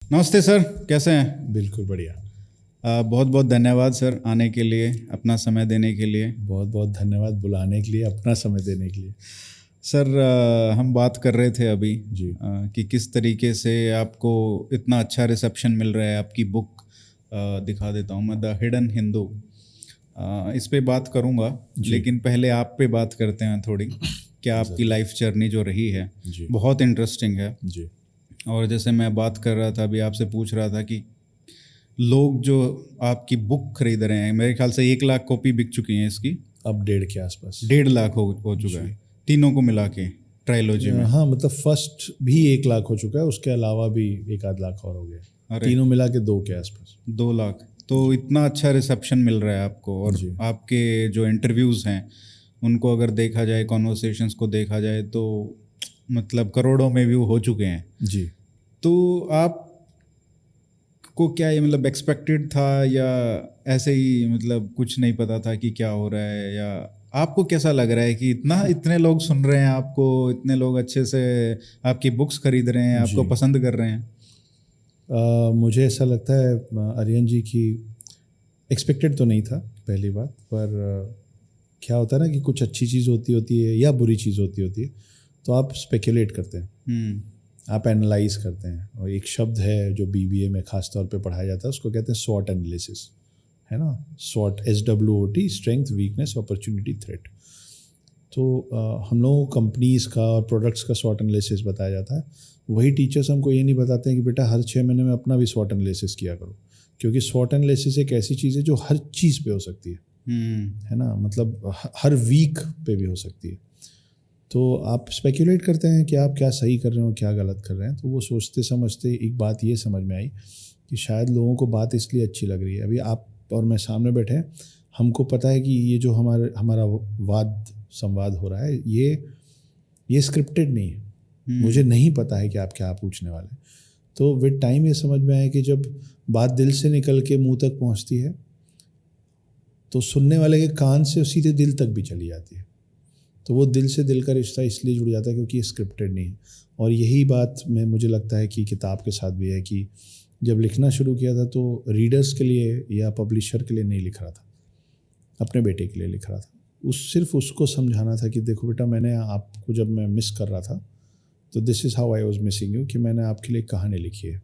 नमस्ते सर, कैसे हैं? बिल्कुल बढ़िया। बहुत बहुत धन्यवाद सर आने के लिए, अपना समय देने के लिए। बहुत बहुत धन्यवाद बुलाने के लिए, अपना समय देने के लिए। सर हम बात कर रहे थे अभी जी। कि किस तरीके से आपको इतना अच्छा रिसेप्शन मिल रहा है। आपकी बुक दिखा देता हूँ मैं, द हिडन हिंदू। इस पे बात करूँगा, लेकिन पहले आप पे बात करते हैं थोड़ी। क्या आपकी लाइफ जर्नी जो रही है जी। बहुत इंटरेस्टिंग है। जी। और जैसे मैं बात कर रहा था अभी, आपसे पूछ रहा था कि लोग जो आपकी बुक खरीद रहे हैं, मेरे ख्याल से 1 लाख कॉपी बिक चुकी हैं इसकी। अब 1.5 के आसपास। 1.5 लाख हो चुका है तीनों को मिला के, ट्रायलॉजी में। हाँ, मतलब फर्स्ट भी 1 लाख हो चुका है, उसके अलावा भी 1 आध लाख और हो गया। अरे, तीनों मिला के 2 के आसपास। 2 लाख। तो इतना अच्छा रिसेप्शन मिल रहा है आपको। और जी। आपके जो इंटरव्यूज़ हैं उनको अगर देखा जाए, कॉन्वर्सेशंस को देखा जाए, तो मतलब करोड़ों में व्यू हो चुके हैं। जी। तो आप को क्या ये मतलब एक्सपेक्टेड था, या ऐसे ही मतलब कुछ नहीं पता था कि क्या हो रहा है? या आपको कैसा लग रहा है कि इतने लोग सुन रहे हैं आपको, इतने लोग अच्छे से आपकी बुक्स खरीद रहे हैं, आपको जी। पसंद कर रहे हैं? मुझे ऐसा लगता है आर्यन जी की एक्सपेक्टेड तो नहीं था पहली बात, पर क्या होता है ना कि कुछ अच्छी चीज़ होती है या बुरी चीज़ होती है, तो आप स्पेकुलेट करते हैं, आप एनालाइज करते हैं। और एक शब्द है जो बीबीए में ख़ास तौर पे पढ़ाया जाता है, उसको कहते हैं स्वॉट एनालिसिस, है ना। स्वॉट, SWOT, strength, weakness, opportunity, threat. तो हम लोगों को कंपनीज़ का और प्रोडक्ट्स का स्वॉट एनालिसिस बताया जाता है। वही टीचर्स हमको ये नहीं बताते हैं कि बेटा हर 6 महीने में अपना भी स्वॉट एनालिसिस किया करो, क्योंकि स्वॉट एनालिसिस एक ऐसी चीज़ है जो हर चीज़ पे हो सकती है ना। मतलब हर वीक पे भी हो सकती है। तो आप स्पेकुलेट करते हैं कि आप क्या सही कर रहे हो, क्या गलत कर रहे हैं। तो वो सोचते समझते एक बात ये समझ में आई कि शायद लोगों को बात इसलिए अच्छी लग रही है। अभी आप और मैं सामने बैठे हैं, हमको पता है कि ये जो हमारा वाद संवाद हो रहा है, ये स्क्रिप्टेड नहीं है। मुझे नहीं पता है कि आप क्या पूछने वाले हैं। तो विद टाइम ये समझ में आया कि जब बात दिल से निकल के मुंह तक पहुंचती है, तो सुनने वाले के कान से सीधे दिल तक भी चली जाती है। तो वो दिल से दिल का रिश्ता इसलिए जुड़ जाता है क्योंकि ये स्क्रिप्टेड नहीं है। और यही बात में मुझे लगता है कि किताब के साथ भी है कि जब लिखना शुरू किया था तो रीडर्स के लिए या पब्लिशर के लिए नहीं लिख रहा था, अपने बेटे के लिए लिख रहा था। सिर्फ उसको समझाना था कि देखो बेटा, मैंने आपको जब मैं मिस कर रहा था तो this is how I was missing you, कि मैंने आपके लिए कहानी लिखी है।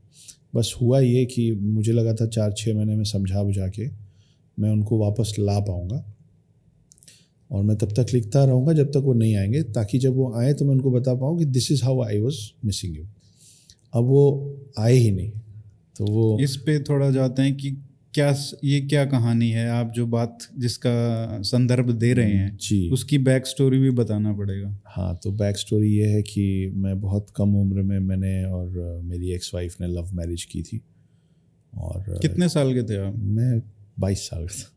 बस हुआ ये कि मुझे लगा था 4-6 महीने में समझा बुझा के मैं उनको वापस ला पाऊँगा, और मैं तब तक लिखता रहूँगा जब तक वो नहीं आएंगे, ताकि जब वो आए तो मैं उनको बता पाऊँ कि this is how I was missing you. अब वो आए ही नहीं, तो वो इस पे थोड़ा जाते हैं कि ये क्या कहानी है। आप जो बात जिसका संदर्भ दे रहे हैं जी, उसकी बैक स्टोरी भी बताना पड़ेगा। हाँ। तो बैक स्टोरी ये है कि मैं बहुत कम उम्र में मैंने और मेरी एक्स वाइफ ने लव मैरिज की थी। और कितने साल के थे आप? मैं 22 साल का था।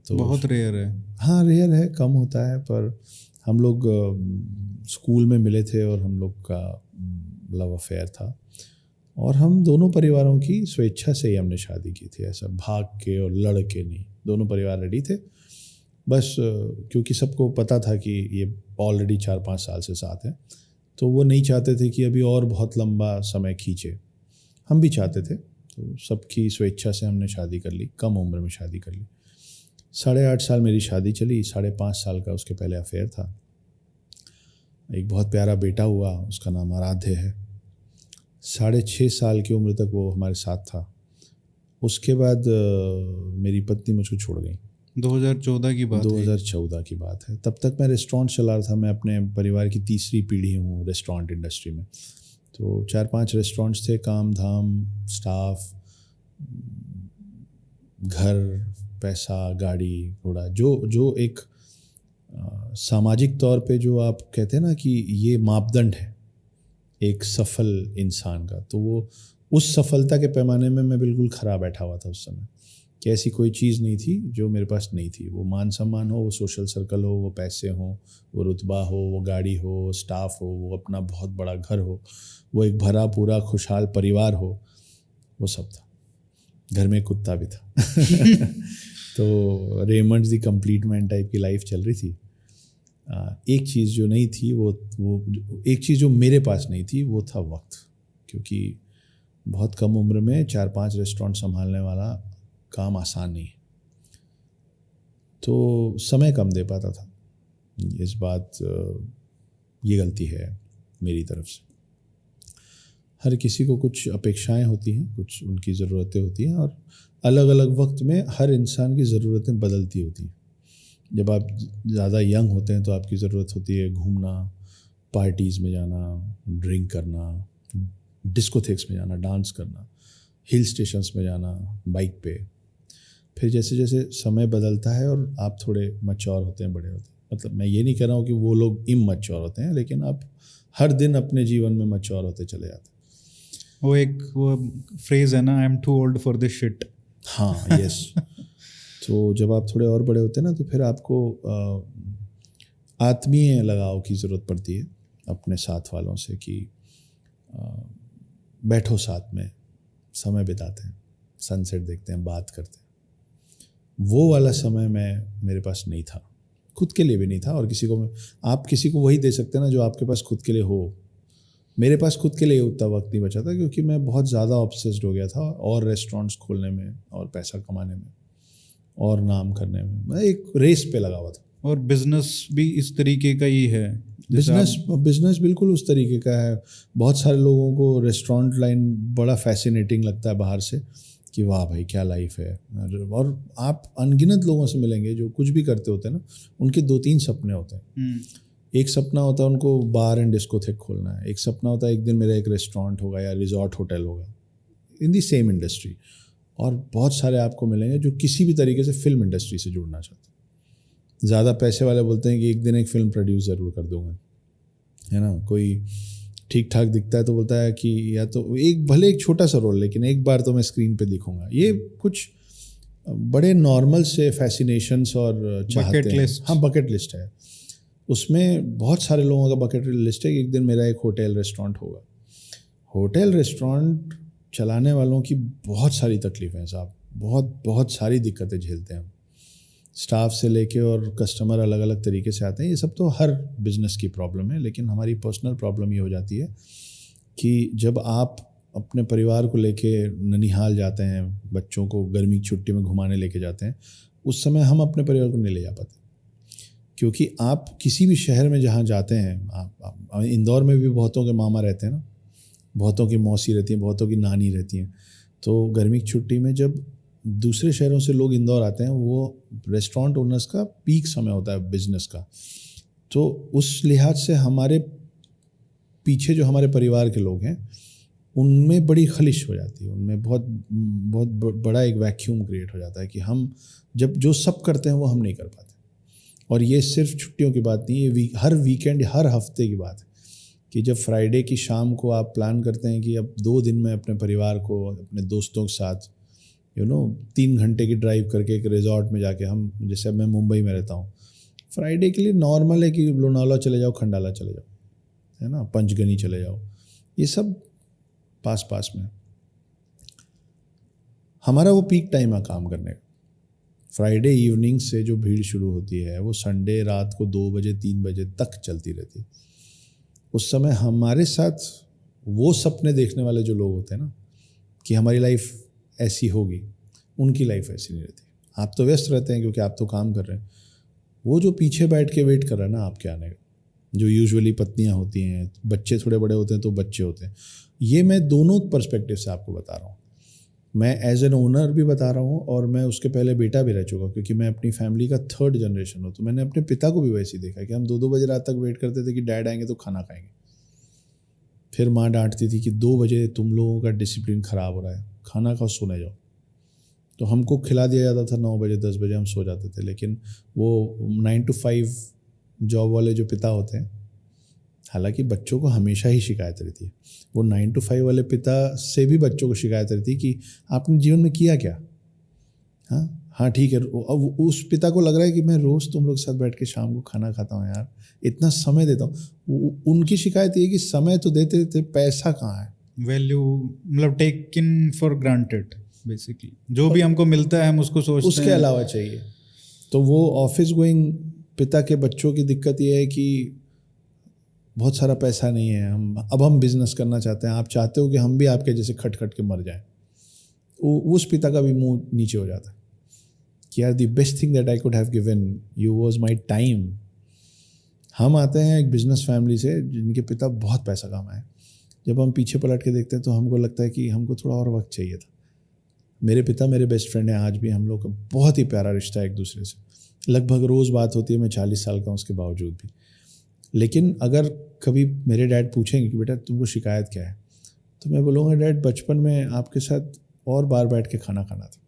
तो बहुत रेयर है। हाँ, रेयर है, कम होता है। पर हम लोग स्कूल में मिले थे और हम लोग का लव अफेयर था, और हम दोनों परिवारों की स्वेच्छा से ही हमने शादी की थी। ऐसा भाग के और लड़ के नहीं, दोनों परिवार रेडी थे। बस क्योंकि सबको पता था कि ये ऑलरेडी 4-5 साल से साथ हैं, तो वो नहीं चाहते थे कि अभी और बहुत लंबा समय खींचे। हम भी चाहते थे, तो सबकी स्वेच्छा से हमने शादी कर ली, कम उम्र में शादी कर ली। 8.5 साल मेरी शादी चली, 5.5 साल का उसके पहले अफेयर था। एक बहुत प्यारा बेटा हुआ, उसका नाम आराध्य है। 6.5 साल की उम्र तक वो हमारे साथ था। उसके बाद मेरी पत्नी मुझको छोड़ गई। 2014 की बात है। 2014 की बात है। तब तक मैं रेस्टोरेंट चला रहा था। मैं अपने परिवार की तीसरी पीढ़ी हूँ रेस्टोरेंट इंडस्ट्री में। तो 4-5 रेस्टोरेंट्स थे, काम धाम, स्टाफ, घर, पैसा, गाड़ी, घोड़ा, जो एक सामाजिक तौर पे जो आप कहते हैं ना कि ये मापदंड है एक सफल इंसान का, तो वो उस सफलता के पैमाने में मैं बिल्कुल खरा बैठा हुआ था उस समय, कि ऐसी कोई चीज़ नहीं थी जो मेरे पास नहीं थी। वो मान सम्मान हो, वो सोशल सर्कल हो, वो पैसे हो, वो रुतबा हो, वो गाड़ी हो, स्टाफ हो, वो अपना बहुत बड़ा घर हो, वो एक भरा पूरा खुशहाल परिवार हो, वो सब था। घर में कुत्ता भी था। तो रेमंड्स दी कंप्लीट मैन टाइप की लाइफ चल रही थी। एक चीज़ जो नहीं थी, वो एक चीज़ जो मेरे पास नहीं थी, वो था वक्त। क्योंकि बहुत कम उम्र में 4-5 रेस्टोरेंट संभालने वाला काम आसान नहीं है, तो समय कम दे पाता था। इस बात ये गलती है मेरी तरफ से। हर किसी को कुछ अपेक्षाएं होती हैं, कुछ उनकी ज़रूरतें होती हैं, और अलग अलग वक्त में हर इंसान की ज़रूरतें बदलती होती हैं। जब आप ज़्यादा यंग होते हैं तो आपकी ज़रूरत होती है घूमना, पार्टीज़ में जाना, ड्रिंक करना, डिस्कोथेक्स में जाना, डांस करना, हिल स्टेशंस में जाना बाइक पे। फिर जैसे जैसे समय बदलता है और आप थोड़े मैच्योर होते हैं, बड़े होते हैं, मतलब मैं ये नहीं कह रहा हूँ कि वो लोग इमैच्योर होते हैं, लेकिन आप हर दिन अपने जीवन में मैच्योर होते चले जाते हैं। वो फ्रेज है ना, I am too old for this shit. हाँ, यस। तो जब आप थोड़े और बड़े होते हैं ना, तो फिर आपको आत्मीय लगाव की ज़रूरत पड़ती है अपने साथ वालों से, कि बैठो साथ में, समय बिताते हैं, सनसेट देखते हैं, बात करते हैं। वो वाला समय मेरे पास नहीं था, खुद के लिए भी नहीं था, और आप किसी को वही दे सकते हैं ना जो आपके पास खुद के लिए हो। मेरे पास खुद के लिए उतना वक्त नहीं बचा था, क्योंकि मैं बहुत ज़्यादा ऑब्सेस्ड हो गया था और रेस्टोरेंट्स खोलने में और पैसा कमाने में और नाम करने में। मैं एक रेस पे लगा हुआ था। और बिजनेस भी इस तरीके का ही है। बिजनेस बिल्कुल उस तरीके का है। बहुत सारे लोगों को रेस्टोरेंट लाइन बड़ा फैसिनेटिंग लगता है बाहर से, कि वाह भाई क्या लाइफ है। और आप अनगिनत लोगों से मिलेंगे जो कुछ भी करते होते हैं ना, उनके 2-3 सपने होते हैं। एक सपना होता है उनको बार एंड डिस्कोथेक खोलना है, एक सपना होता है एक दिन मेरा एक रेस्टोरेंट होगा या रिजॉर्ट होटल होगा इन दी सेम इंडस्ट्री। और बहुत सारे आपको मिलेंगे जो किसी भी तरीके से फिल्म इंडस्ट्री से जुड़ना चाहते हैं। ज़्यादा पैसे वाले बोलते हैं कि एक दिन एक फ़िल्म प्रोड्यूस ज़रूर कर दूंगा, है ना। कोई ठीक ठाक दिखता है तो बोलता है कि या तो भले एक छोटा सा रोल, लेकिन एक बार तो मैं स्क्रीन पे दिखूंगा। ये कुछ बड़े नॉर्मल से फैसिनेशंस और चाहते हैं। हाँ, बकेट लिस्ट है। उसमें बहुत सारे लोगों का बकेट लिस्ट है कि एक दिन मेरा एक होटल रेस्टोरेंट होगा। होटल रेस्टोरेंट चलाने वालों की बहुत सारी तकलीफ़ें हैं साहब, बहुत सारी दिक्कतें झेलते हैं हम। स्टाफ से लेके और कस्टमर अलग अलग तरीके से आते हैं। ये सब तो हर बिज़नेस की प्रॉब्लम है, लेकिन हमारी पर्सनल प्रॉब्लम ये हो जाती है कि जब आप अपने परिवार को लेके ननिहाल जाते हैं, बच्चों को गर्मी की छुट्टी में घुमाने लेके जाते हैं, उस समय हम अपने परिवार को नहीं ले जा पाते। क्योंकि आप किसी भी शहर में जहाँ जाते हैं, आप इंदौर में भी बहुतों के मामा रहते हैं ना, बहुतों की मौसी रहती हैं, बहुतों की नानी रहती हैं। तो गर्मी की छुट्टी में जब दूसरे शहरों से लोग इंदौर आते हैं, वो रेस्टोरेंट ओनर्स का पीक समय होता है बिजनेस का। तो उस लिहाज से हमारे पीछे जो हमारे परिवार के लोग हैं, उनमें बड़ी खलिश हो जाती है, उनमें बहुत बड़ा एक वैक्यूम क्रिएट हो जाता है कि हम जब जो सब करते हैं वो हम नहीं कर पाते। और ये सिर्फ छुट्टियों की बात नहीं है, हर वीकेंड, हर हफ्ते की बात है कि जब फ्राइडे की शाम को आप प्लान करते हैं कि अब 2 दिन में अपने परिवार को, अपने दोस्तों के साथ 3 घंटे की ड्राइव करके एक रिजॉर्ट में जाके, हम जैसे अब मैं मुंबई में रहता हूँ, फ्राइडे के लिए नॉर्मल है कि लोनावला चले जाओ, खंडाला चले जाओ, है ना, पंचगनी चले जाओ, ये सब पास में। हमारा वो पीक टाइम है काम करने का। फ्राइडे इवनिंग से जो भीड़ शुरू होती है वो संडे रात को 2 बजे 3 बजे तक चलती रहती है। उस समय हमारे साथ वो सपने देखने वाले जो लोग होते हैं ना कि हमारी लाइफ ऐसी होगी, उनकी लाइफ ऐसी नहीं रहती। आप तो व्यस्त रहते हैं क्योंकि आप तो काम कर रहे हैं। वो जो पीछे बैठ के वेट कर रहा है ना आपके आने का, जो यूजुअली पत्नियां होती हैं, बच्चे थोड़े बड़े होते हैं तो बच्चे होते हैं। ये मैं दोनों पर्सपेक्टिव से आपको बता रहा हूँ। मैं एज एन ओनर भी बता रहा हूँ और मैं उसके पहले बेटा भी रह चुका, क्योंकि मैं अपनी फैमिली का 3rd जनरेशन हूँ। तो मैंने अपने पिता को भी वैसे ही देखा कि हम 2-2 बजे रात तक वेट करते थे कि डैड आएंगे तो खाना खाएंगे। फिर माँ डांटती थी कि 2 बजे तुम लोगों का डिसिप्लिन ख़राब हो रहा है, खाना खाओ, सोने जाओ। तो हमको खिला दिया जाता था 9 बजे 10 बजे हम सो जाते थे। लेकिन वो 9 to 5 जॉब वाले जो पिता होते हैं, हालांकि बच्चों को हमेशा ही शिकायत रहती है, वो 9 to 5 वाले पिता से भी बच्चों को शिकायत रहती है कि आपने जीवन में किया क्या। हाँ ठीक है। अब उस पिता को लग रहा है कि मैं रोज़ तुम लोग के साथ बैठ के शाम को खाना खाता हूँ यार, इतना समय देता हूँ। उनकी शिकायत ये है कि समय तो देते थे, पैसा कहाँ है। वैल्यू मतलब टेकन फॉर ग्रांटेड बेसिकली, जो भी हमको मिलता है हम उसको सोचते हैं उसके अलावा चाहिए। तो वो ऑफिस गोइंग पिता के बच्चों की दिक्कत ये है कि बहुत सारा पैसा नहीं है, हम बिज़नेस करना चाहते हैं, आप चाहते हो कि हम भी आपके जैसे खट खट के मर जाएं। उस पिता का भी मुंह नीचे हो जाता है कि यार the best thing that I could have given you was my time. हम आते हैं एक बिज़नेस फैमिली से जिनके पिता बहुत पैसा कमाए, जब हम पीछे पलट के देखते हैं तो हमको लगता है कि हमको थोड़ा और वक्त चाहिए था। मेरे पिता मेरे बेस्ट फ्रेंड हैं, आज भी हम लोग का बहुत ही प्यारा रिश्ता है एक दूसरे से, लगभग रोज़ बात होती है। मैं 40 साल का हूँ उसके बावजूद भी। लेकिन अगर कभी मेरे डैड पूछेंगे कि बेटा तुमको शिकायत क्या है, तो मैं बोलूँगा डैड बचपन में आपके साथ और बार बैठ के खाना खाना था,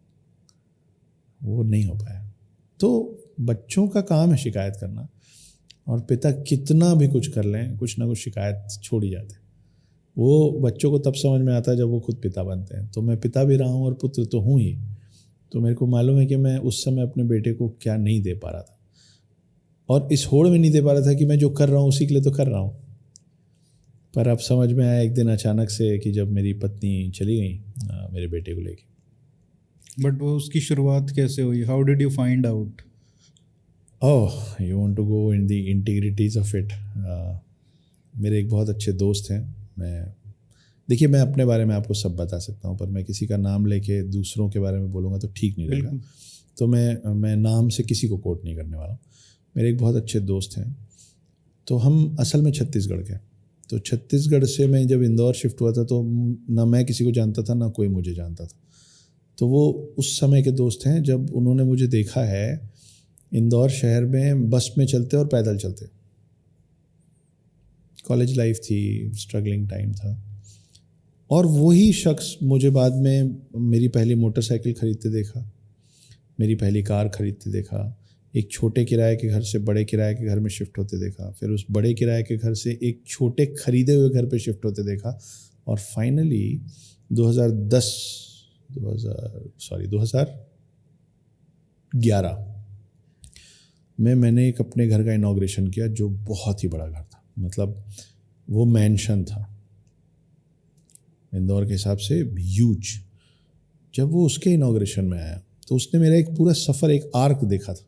वो नहीं हो पाया। तो बच्चों का काम है शिकायत करना, और पिता कितना भी कुछ कर लें कुछ ना कुछ शिकायत छोड़ ही जाते हैं। वो बच्चों को तब समझ में आता है जब वो खुद पिता बनते हैं। तो मैं पिता भी रहा हूँ और पुत्र तो हूँ ही, तो मेरे को मालूम है कि मैं उस समय अपने बेटे को क्या नहीं दे पा रहा था, और इस होड़ में नहीं दे पा रहा था कि मैं जो कर रहा हूँ उसी के लिए तो कर रहा हूँ। पर अब समझ में आया एक दिन अचानक से कि जब मेरी पत्नी चली गई मेरे बेटे को लेके। बट वो उसकी शुरुआत कैसे हुई? How did you find out? Oh you want to go in the integrities of it. मेरे एक बहुत अच्छे दोस्त हैं। देखिए मैं अपने बारे में आपको सब बता सकता हूँ, पर मैं किसी का नाम लेके दूसरों के बारे में बोलूँगा तो ठीक नहीं रहेगा। तो मैं नाम से किसी को कोट नहीं करने वाला हूँ। मेरे एक बहुत अच्छे दोस्त हैं, तो हम असल में छत्तीसगढ़ के। तो छत्तीसगढ़ से मैं जब इंदौर शिफ्ट हुआ था तो ना मैं किसी को जानता था ना कोई मुझे जानता था। तो वो उस समय के दोस्त हैं जब उन्होंने मुझे देखा है इंदौर शहर में बस में चलते और पैदल चलते। कॉलेज लाइफ थी, स्ट्रगलिंग टाइम था, और वही शख्स मुझे बाद में मेरी पहली मोटरसाइकिल खरीदते देखा, मेरी पहली कार खरीदते देखा, एक छोटे किराए के घर से बड़े किराए के घर में शिफ्ट होते देखा, फिर उस बड़े किराए के घर से एक छोटे खरीदे हुए घर पे शिफ्ट होते देखा, और फाइनली 2011 में मैंने एक अपने घर का इनॉग्रेशन किया जो बहुत ही बड़ा घर था। मतलब वो मैंशन था इंदौर के हिसाब से ह्यूज। जब वो उसके इनॉग्रेशन में आया तो उसने मेरा एक पूरा सफ़र, एक आर्क देखा था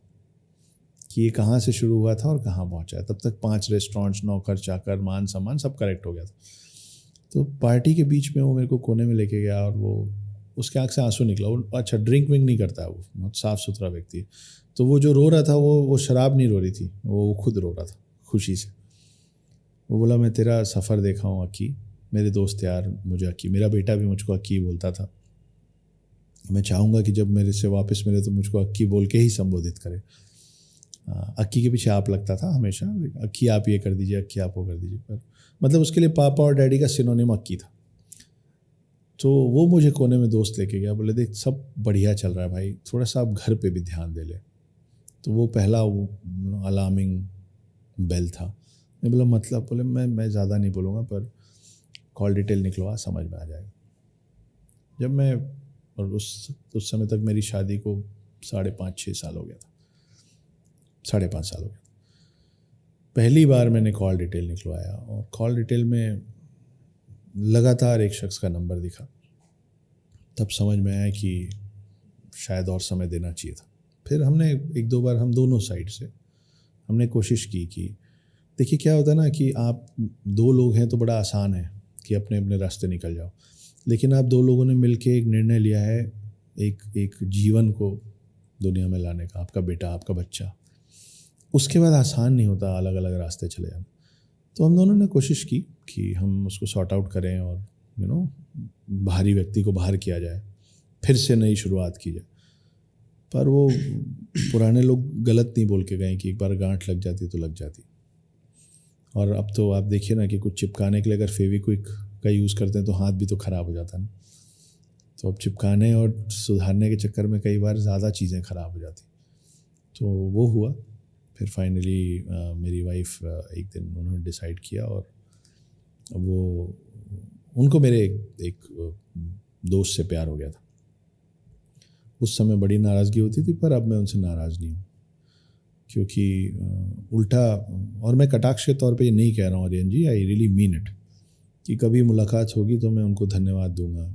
कि ये कहाँ से शुरू हुआ था और कहाँ पहुँचा है। तब तक 5 रेस्टोरेंट्स, नौकर चाकर, मान सम्मान सब करेक्ट हो गया था। तो पार्टी के बीच में वो मेरे को कोने में लेके गया, और वो उसके आँख से आंसू निकला। वो अच्छा ड्रिंक विंक नहीं करता है, वो बहुत साफ़ सुथरा व्यक्ति है। तो वो जो रो रहा था वो शराब नहीं रो रही थी, वो खुद रो रहा था खुशी से। वो बोला मैं तेरा सफ़र देखा हूँ अक्की, मेरे दोस्त यार मुझे अक्की, मेरा बेटा भी मुझको अक्की बोलता था। मैं चाहूँगा कि जब मेरे से वापस मिले तो मुझको अक्की बोल के ही संबोधित करे। अक्की के पीछे आप लगता था हमेशा, अक्की आप ये कर दीजिए, अक्की आप वो कर दीजिए, पर मतलब उसके लिए पापा और डैडी का सिनोनिम अक्की था। तो वो मुझे कोने में दोस्त लेके गया, बोले देख सब बढ़िया चल रहा है भाई, थोड़ा सा आप घर पे भी ध्यान दे ले। तो वो पहला वो अलार्मिंग बेल था। मैं बोला मतलब, बोले मैं ज़्यादा नहीं बोलूँगा, पर कॉल डिटेल निकलवा, समझ में आ जाएगा। जब मैं, और उस समय तक मेरी शादी को 5.5-6 साल हो गया था, 5.5 साल हो गया। पहली बार मैंने कॉल डिटेल निकलवाया, और कॉल डिटेल में लगातार एक शख्स का नंबर दिखा। तब समझ में आया कि शायद और समय देना चाहिए था। फिर हमने 1-2 बार, हम दोनों साइड से हमने कोशिश की कि देखिए क्या होता है ना कि आप 2 लोग हैं तो बड़ा आसान है कि अपने अपने रास्ते निकल जाओ, लेकिन आप 2 लोगों ने मिलके एक निर्णय लिया है एक जीवन को दुनिया में लाने का, आपका बेटा, आपका बच्चा। उसके बाद आसान नहीं होता अलग अलग रास्ते चले जाना। तो हम दोनों ने कोशिश की कि हम उसको सॉर्ट आउट करें, और बाहरी व्यक्ति को बाहर किया जाए, फिर से नई शुरुआत की जाए। पर वो पुराने लोग गलत नहीं बोल के गए कि एक बार गांठ लग जाती तो लग जाती। और अब तो आप देखिए ना कि कुछ चिपकाने के लिए अगर फेविक्विक का यूज़ करते हैं तो हाथ भी तो ख़राब हो जाता है ना। तो अब चिपकाने और सुधारने के चक्कर में कई बार ज़्यादा चीज़ें ख़राब हो जाती। तो वो हुआ। फिर फाइनली मेरी वाइफ एक दिन उन्होंने डिसाइड किया, और वो उनको मेरे एक दोस्त से प्यार हो गया था। उस समय बड़ी नाराज़गी होती थी, पर अब मैं उनसे नाराज़ नहीं हूँ, क्योंकि उल्टा, और मैं कटाक्ष के तौर पे ये नहीं कह रहा हूँ आर्यन जी, आई रियली मीन इट, कि कभी मुलाकात होगी तो मैं उनको धन्यवाद दूंगा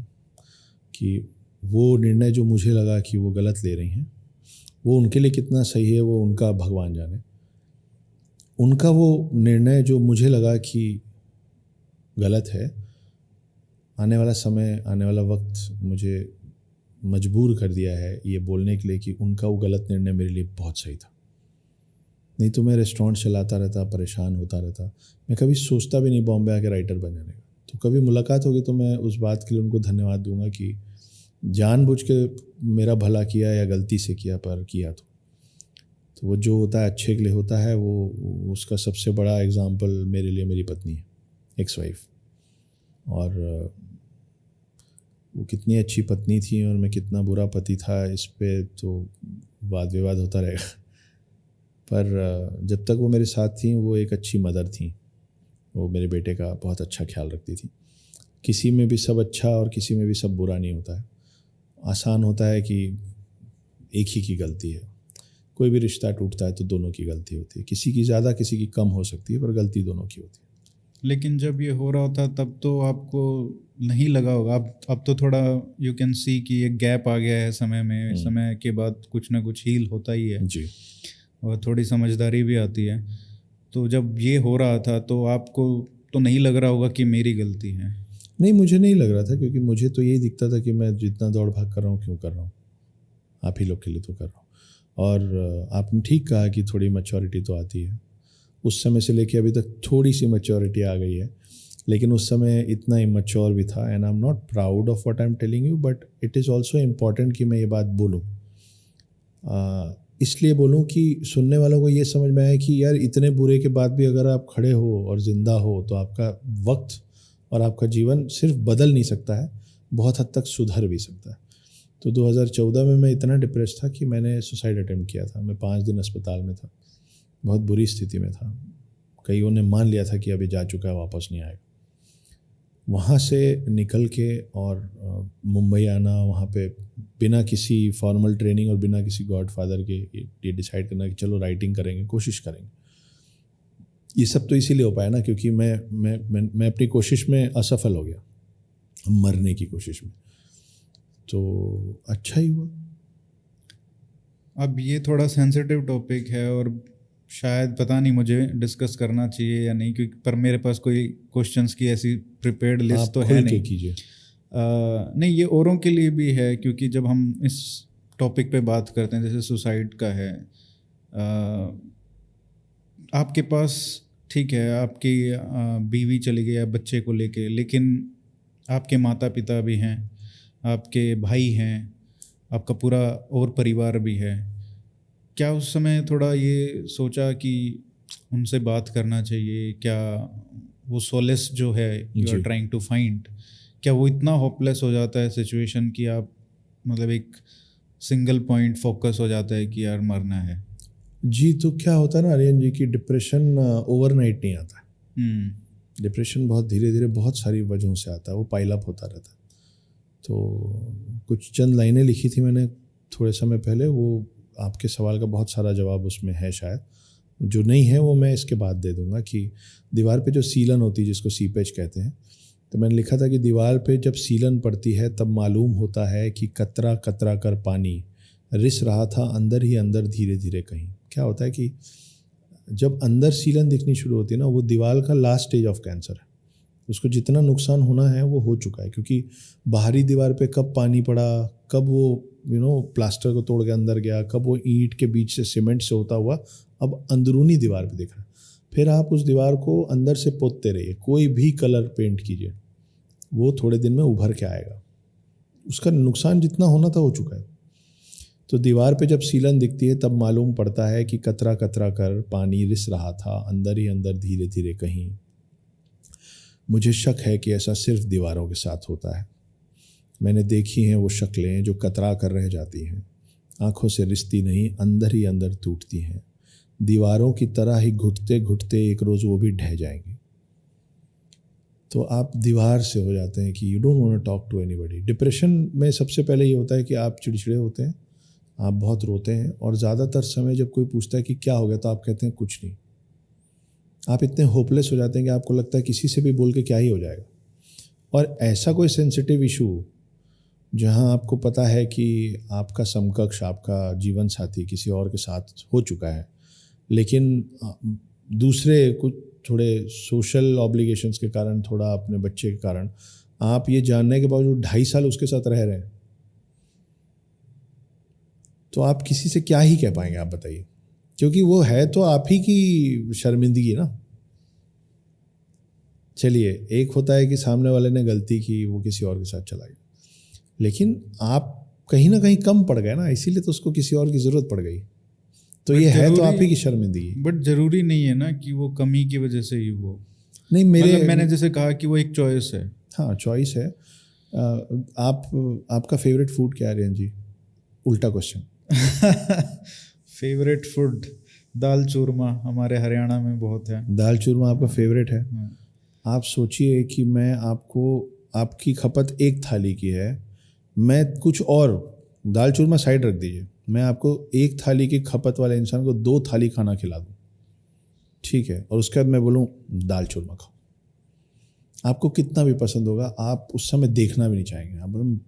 कि वो निर्णय जो मुझे लगा कि वो गलत ले रही हैं, वो उनके लिए कितना सही है वो उनका भगवान जाने। उनका वो निर्णय जो मुझे लगा कि गलत है, आने वाला समय, आने वाला वक्त मुझे मजबूर कर दिया है ये बोलने के लिए कि उनका वो गलत निर्णय मेरे लिए बहुत सही था। नहीं तो मैं रेस्टोरेंट चलाता रहता, परेशान होता रहता, मैं कभी सोचता भी नहीं बॉम्बे आके राइटर बन जाने का। तो कभी मुलाकात होगी तो मैं उस बात के लिए उनको धन्यवाद दूंगा कि जानबूझ के मेरा भला किया या गलती से किया, पर किया तो वो जो होता है अच्छे के लिए होता है। वो उसका सबसे बड़ा एग्जाम्पल मेरे लिए मेरी पत्नी है, एक्स वाइफ। और वो कितनी अच्छी पत्नी थी और मैं कितना बुरा पति था, इस पे तो वाद विवाद होता रहेगा। पर जब तक वो मेरे साथ थी वो एक अच्छी मदर थी, वो मेरे बेटे का बहुत अच्छा ख्याल रखती थी। किसी में भी सब अच्छा और किसी में भी सब बुरा नहीं होता है। आसान होता है कि एक ही की गलती है, कोई भी रिश्ता टूटता है तो दोनों की गलती होती है, किसी की ज़्यादा किसी की कम हो सकती है, पर गलती दोनों की होती है। लेकिन जब ये हो रहा था तब तो आपको नहीं लगा होगा, अब तो थोड़ा यू कैन सी कि एक गैप आ गया है समय में, समय के बाद कुछ ना कुछ हील होता ही है जी। और थोड़ी समझदारी भी आती है। तो जब ये हो रहा था तो आपको तो नहीं लग रहा होगा कि मेरी गलती है? नहीं, मुझे नहीं लग रहा था, क्योंकि मुझे तो यही दिखता था कि मैं जितना दौड़ भाग कर रहा हूँ क्यों कर रहा हूँ, आप ही लोग के लिए तो कर रहा हूँ। और आपने ठीक कहा कि थोड़ी मैच्योरिटी तो आती है, उस समय से लेके अभी तक थोड़ी सी मैच्योरिटी आ गई है, लेकिन उस समय इतना इमैच्योर भी था। And I am not proud of what I am telling you, but it is also important कि मैं ये बात बोलूँ। इसलिए बोलूँ कि सुनने वालों को ये समझ में आए कि यार इतने बुरे के बाद भी अगर आप खड़े हो और ज़िंदा हो तो आपका वक्त और आपका जीवन सिर्फ बदल नहीं सकता है, बहुत हद तक सुधर भी सकता है। तो 2014 में मैं इतना डिप्रेस था कि मैंने सुसाइड अटेम्प्ट किया था। मैं 5 दिन अस्पताल में था, बहुत बुरी स्थिति में था। कईयों ने मान लिया था कि अभी जा चुका है, वापस नहीं आएगा। वहाँ से निकल के और मुंबई आना, वहाँ पे बिना किसी फॉर्मल ट्रेनिंग और बिना किसी गॉडफादर के ये डिसाइड करना कि चलो राइटिंग करेंगे, कोशिश करेंगे। ये सब तो इसीलिए हो पाया ना क्योंकि मैं अपनी कोशिश में असफल हो गया, मरने की कोशिश में। तो अच्छा ही हुआ। अब ये थोड़ा सेंसिटिव टॉपिक है और शायद पता नहीं मुझे डिस्कस करना चाहिए या नहीं, क्योंकि पर मेरे पास कोई क्वेश्चंस की ऐसी प्रिपेयर्ड लिस्ट तो है खुल के नहीं। कीजिए। नहीं, ये औरों के लिए भी है, क्योंकि जब हम इस टॉपिक पे बात करते हैं, जैसे सुसाइड का है, आपके पास ठीक है आपकी बीवी चली गई या बच्चे को लेके, लेकिन आपके माता पिता भी हैं, आपके भाई हैं, आपका पूरा और परिवार भी है। क्या उस समय थोड़ा ये सोचा कि उनसे बात करना चाहिए? क्या वो सोलेस जो है यू आर जी। ट्राइंग टू फाइंड, क्या वो इतना होपलेस हो जाता है सिचुएशन कि आप मतलब एक सिंगल पॉइंट फोकस हो जाता है कि यार मरना है? जी, तो क्या होता है ना आर्यन जी, की डिप्रेशन ओवरनाइट नहीं आता है। डिप्रेशन बहुत धीरे धीरे बहुत सारी वजहों से आता है, वो पाइल अप होता रहता है। तो कुछ चंद लाइनें लिखी थी मैंने थोड़े समय पहले, वो आपके सवाल का बहुत सारा जवाब उसमें है शायद, जो नहीं है वो मैं इसके बाद दे दूंगा। कि दीवार पे जो सीलन होती है जिसको सीपेज कहते हैं, तो मैंने लिखा था कि दीवार पे जब सीलन पड़ती है तब मालूम होता है कि कतरा कतरा कर पानी रिस रहा था अंदर ही अंदर धीरे धीरे कहीं। क्या होता है कि जब अंदर सीलन दिखनी शुरू होती है ना, वो दीवार का लास्ट स्टेज ऑफ कैंसर है। उसको जितना नुकसान होना है वो हो चुका है, क्योंकि बाहरी दीवार पे कब पानी पड़ा, कब वो प्लास्टर को तोड़ के अंदर गया, कब वो ईंट के बीच से सीमेंट से होता हुआ अब अंदरूनी दीवार पे दिख रहा है। फिर आप उस दीवार को अंदर से पोतते रहिए, कोई भी कलर पेंट कीजिए, वो थोड़े दिन में उभर के आएगा। उसका नुकसान जितना होना था हो चुका है। तो दीवार पे जब सीलन दिखती है तब मालूम पड़ता है कि कतरा कतरा कर पानी रिस रहा था अंदर ही अंदर धीरे धीरे कहीं। मुझे शक है कि ऐसा सिर्फ दीवारों के साथ होता है। मैंने देखी हैं वो शक्लें जो कतरा कर रह जाती हैं, आंखों से रिश्ती नहीं अंदर ही अंदर टूटती हैं। दीवारों की तरह ही घुटते घुटते एक रोज़ वो भी ढह जाएंगी। तो आप दीवार से हो जाते हैं कि you don't want to talk to anybody. Depression में सबसे पहले ये होता है कि आप चिड़चिड़े होते हैं, आप बहुत रोते हैं, और ज़्यादातर समय जब कोई पूछता है कि क्या हो गया तो आप कहते हैं कुछ नहीं। आप इतने होपलेस हो जाते हैं कि आपको लगता है किसी से भी बोल के क्या ही हो जाएगा। और ऐसा कोई सेंसिटिव इशू जहां आपको पता है कि आपका समकक्ष, आपका जीवन साथी किसी और के साथ हो चुका है, लेकिन दूसरे कुछ थोड़े सोशल ऑब्लिगेशंस के कारण, थोड़ा अपने बच्चे के कारण, आप ये जानने के बावजूद 2.5 साल उसके साथ रह रहे हैं, तो आप किसी से क्या ही कह पाएंगे, आप बताइए। क्योंकि वो है तो आप ही की शर्मिंदगी ना। चलिए, एक होता है कि सामने वाले ने गलती की, वो किसी और के साथ चला गया, लेकिन आप कहीं ना कहीं कम पड़ गए ना, इसीलिए तो उसको किसी और की ज़रूरत पड़ गई। तो ये है तो आप ही की शर्मिंदगी। बट जरूरी नहीं है ना कि वो कमी की वजह से ही हो। नहीं, मतलब मैंने जैसे कहा कि वो एक चॉइस है। हाँ, चॉइस है। आपका फेवरेट फूड क्या है आर्यन जी? उल्टा क्वेश्चन। फेवरेट फूड दाल चूरमा, हमारे हरियाणा में बहुत है। दाल चूरमा आपका फेवरेट है? हाँ। आप सोचिए कि मैं आपको, आपकी खपत एक थाली की है, मैं कुछ और, दाल चूरमा साइड रख दीजिए, मैं आपको एक थाली की खपत वाले इंसान को 2 थाली खाना खिला दूँ, ठीक है, और उसके बाद मैं बोलूँ दाल चूरमा खाओ, आपको कितना भी पसंद होगा, आप उस समय देखना भी नहीं चाहेंगे। आप बोलो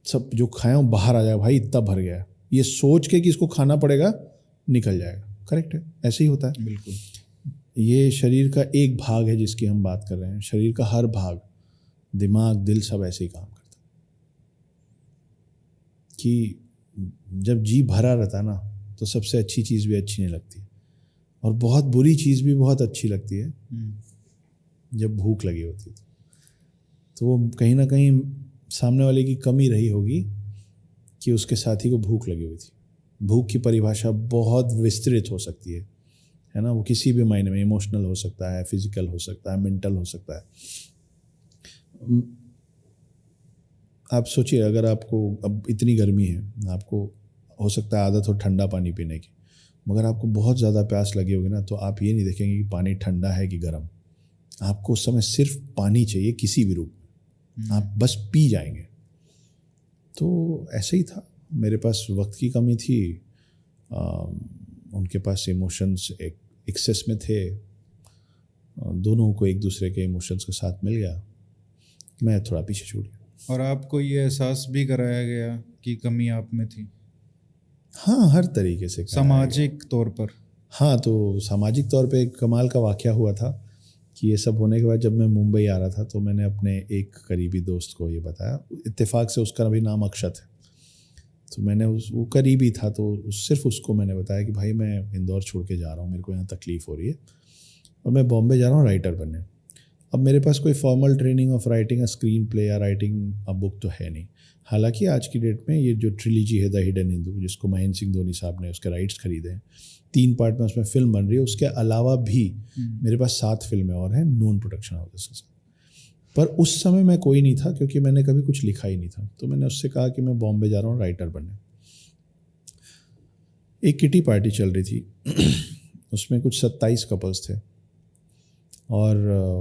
सब जो खाया हूँ बाहर आ जाएगा भाई, इतना भर गया है, ये सोच के कि इसको खाना पड़ेगा, निकल जाएगा। करेक्ट है, ऐसे ही होता है। बिल्कुल। ये शरीर का एक भाग है जिसकी हम बात कर रहे हैं, शरीर का हर भाग, दिमाग, दिल, सब ऐसे ही काम करता है कि जब जी भरा रहता है ना, तो सबसे अच्छी चीज़ भी अच्छी नहीं लगती, और बहुत बुरी चीज़ भी बहुत अच्छी लगती है जब भूख लगी होती है। तो वो कहीं ना कहीं सामने वाले की कमी रही होगी कि उसके साथी को भूख लगी हुई थी। भूख की परिभाषा बहुत विस्तृत हो सकती है ना, वो किसी भी मायने में, इमोशनल हो सकता है, फिजिकल हो सकता है, मेंटल हो सकता है। आप सोचिए, अगर आपको अब इतनी गर्मी है, आपको हो सकता है आदत हो ठंडा पानी पीने की, मगर आपको बहुत ज़्यादा प्यास लगी होगी ना, तो आप ये नहीं देखेंगे कि पानी ठंडा है कि गर्म, आपको उस समय सिर्फ पानी चाहिए किसी भी रूप में, आप बस पी जाएंगे। तो ऐसे ही था, मेरे पास वक्त की कमी थी, उनके पास इमोशंस एक एक्सेस में थे, दोनों को एक दूसरे के इमोशंस के साथ मिल गया, मैं थोड़ा पीछे छूट गया। और आपको ये एहसास भी कराया गया कि कमी आप में थी? हाँ, हर तरीके से सामाजिक तौर पर। हाँ, तो सामाजिक तौर पे एक कमाल का वाक़या हुआ था कि ये सब होने के बाद जब मैं मुंबई आ रहा था, तो मैंने अपने एक करीबी दोस्त को ये बताया, इत्तेफाक से उसका भी नाम अक्षत है, तो मैंने वो करीबी था, तो सिर्फ उसको मैंने बताया कि भाई मैं इंदौर छोड़ के जा रहा हूँ, मेरे को यहाँ तकलीफ़ हो रही है और मैं बॉम्बे जा रहा हूँ राइटर बनने। अब मेरे पास कोई formal training of writing a screen play या राइटिंग अ बुक तो है नहीं। हालांकि आज की डेट में ये जो ट्रिलॉजी है द हिडन हिंदू, जिसको महेंद्र सिंह धोनी साहब ने उसके राइट्स खरीदे हैं, 3 पार्ट में उसमें फिल्म बन रही है, उसके अलावा भी मेरे पास 7 फिल्में और हैं नॉन प्रोडक्शन हाउसेस के साथ। पर उस समय मैं कोई नहीं था, क्योंकि मैंने कभी कुछ लिखा ही नहीं था। तो मैंने उससे कहा कि मैं बॉम्बे जा रहा हूँ राइटर बनने। एक किटी पार्टी चल रही थी उसमें कुछ 27 कपल्स थे, और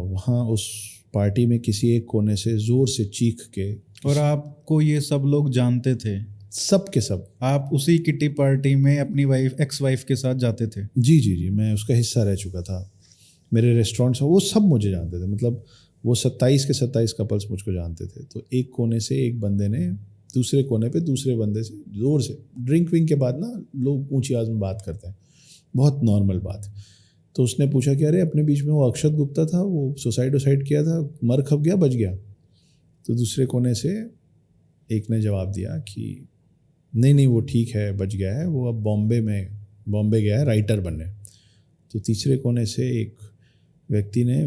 वहाँ उस पार्टी में किसी एक कोने से ज़ोर से चीख के, और आपको ये सब लोग जानते थे? सब के सब। आप उसी किटी पार्टी में अपनी एक्स वाइफ के साथ जाते थे? जी जी जी, मैं उसका हिस्सा रह चुका था। मेरे रेस्टोरेंट से वो सब मुझे जानते थे, मतलब वो 27 के 27 कपल्स मुझको जानते थे। तो एक कोने से एक बंदे ने दूसरे कोने पे दूसरे बंदे से ज़ोर से, ड्रिंक विंक के बाद ना लोग ऊंची आवाज़ में बात करते हैं, बहुत नॉर्मल बात। तो उसने पूछा कि अरे अपने बीच में वो अक्षत गुप्ता था, वो सुसाइड किया था, मर खप गया, बच गया? तो दूसरे कोने से एक ने जवाब दिया कि नहीं नहीं, वो ठीक है, बच गया है, वो अब बॉम्बे गया है राइटर बनने। तो तीसरे कोने से एक व्यक्ति ने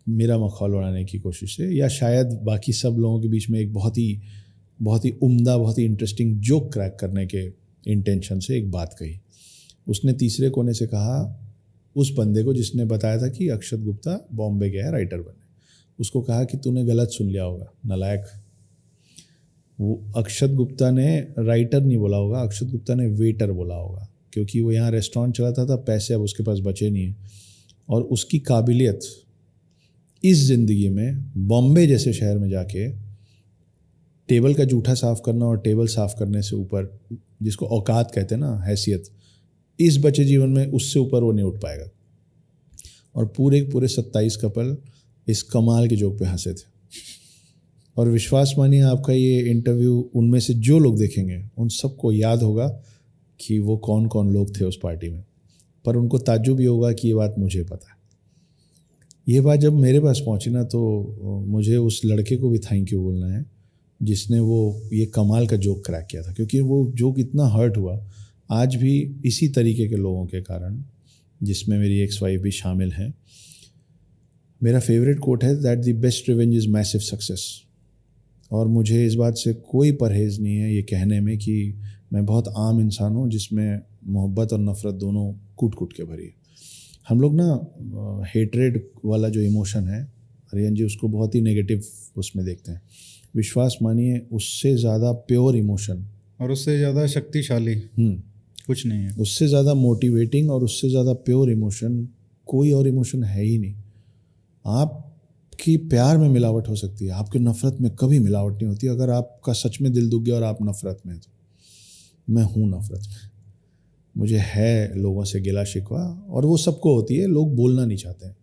मेरा मखौल उड़ाने की कोशिश से, या शायद बाकी सब लोगों के बीच में एक बहुत ही उम्दा, बहुत ही इंटरेस्टिंग जोक क्रैक करने के इंटेंशन से एक बात कही। उसने तीसरे कोने से कहा, उस बंदे को जिसने बताया था कि अक्षत गुप्ता बॉम्बे गया है राइटर बनने, उसको कहा कि तूने गलत सुन लिया होगा नालायक। वो अक्षत गुप्ता ने राइटर नहीं बोला होगा, अक्षत गुप्ता ने वेटर बोला होगा, क्योंकि वो यहाँ रेस्टोरेंट चलाता था, पैसे अब उसके पास बचे नहीं हैं, और उसकी काबिलियत इस ज़िंदगी में बॉम्बे जैसे शहर में जाके टेबल का जूठा साफ़ करना और टेबल साफ़ करने से ऊपर, जिसको औकात कहते हैं ना, हैसियत, इस बचे जीवन में उससे ऊपर वो नहीं उठ पाएगा। और पूरे 27 कपल इस कमाल के जोक पे हंसे थे। और विश्वास मानिए, आपका ये इंटरव्यू उनमें से जो लोग देखेंगे उन सबको याद होगा कि वो कौन कौन लोग थे उस पार्टी में। पर उनको ताज्जुब ये होगा कि ये बात मुझे पता है। ये बात जब मेरे पास पहुंची ना, तो मुझे उस लड़के को भी थैंक यू बोलना है जिसने वो ये कमाल का जोक क्रैक किया था, क्योंकि वो जोक इतना हर्ट हुआ आज भी इसी तरीके के लोगों के कारण, जिसमें मेरी एक्स वाइफ भी शामिल हैं। मेरा फेवरेट कोट है that the best revenge is massive success, और मुझे इस बात से कोई परहेज़ नहीं है ये कहने में कि मैं बहुत आम इंसान हूँ जिसमें मोहब्बत और नफ़रत दोनों कूट कूट के भरी है। हम लोग ना हेट्रेड वाला जो इमोशन है आर्यन जी, उसको बहुत ही नेगेटिव उसमें देखते हैं। विश्वास मानिए उससे ज़्यादा प्योर इमोशन और उससे ज़्यादा शक्तिशाली कुछ नहीं है, उससे ज़्यादा मोटिवेटिंग और उससे ज़्यादा प्योर इमोशन कोई और इमोशन है ही नहीं। आपकी प्यार में मिलावट हो सकती है, आपकी नफ़रत में कभी मिलावट नहीं होती। अगर आपका सच में दिल दुख गया और आप नफ़रत में, तो मैं हूँ नफ़रत में, मुझे है लोगों से गिला शिकवा, और वो सबको होती है, लोग बोलना नहीं चाहते हैं।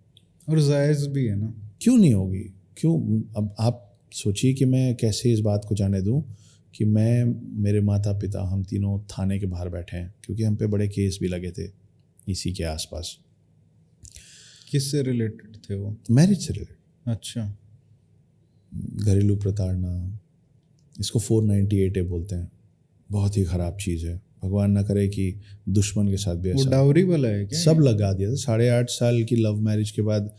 और जायज़ भी है ना, क्यों नहीं होगी, क्यों? अब आप सोचिए कि मैं कैसे इस बात को जाने दूं कि मैं, मेरे माता पिता, हम तीनों थाने के बाहर बैठे हैं क्योंकि हम पे बड़े केस भी लगे थे इसी के आसपास। किससे रिलेटेड थे वो? मैरिज से रिलेटेड। अच्छा, घरेलू प्रताड़ना, इसको 498A बोलते हैं, बहुत ही ख़राब चीज़ है। भगवान ना करे कि दुश्मन के साथ भी वो ऐसा। डाउरी वाला है क्या? सब लगा दिया था। 8.5 साल की लव मैरिज के बाद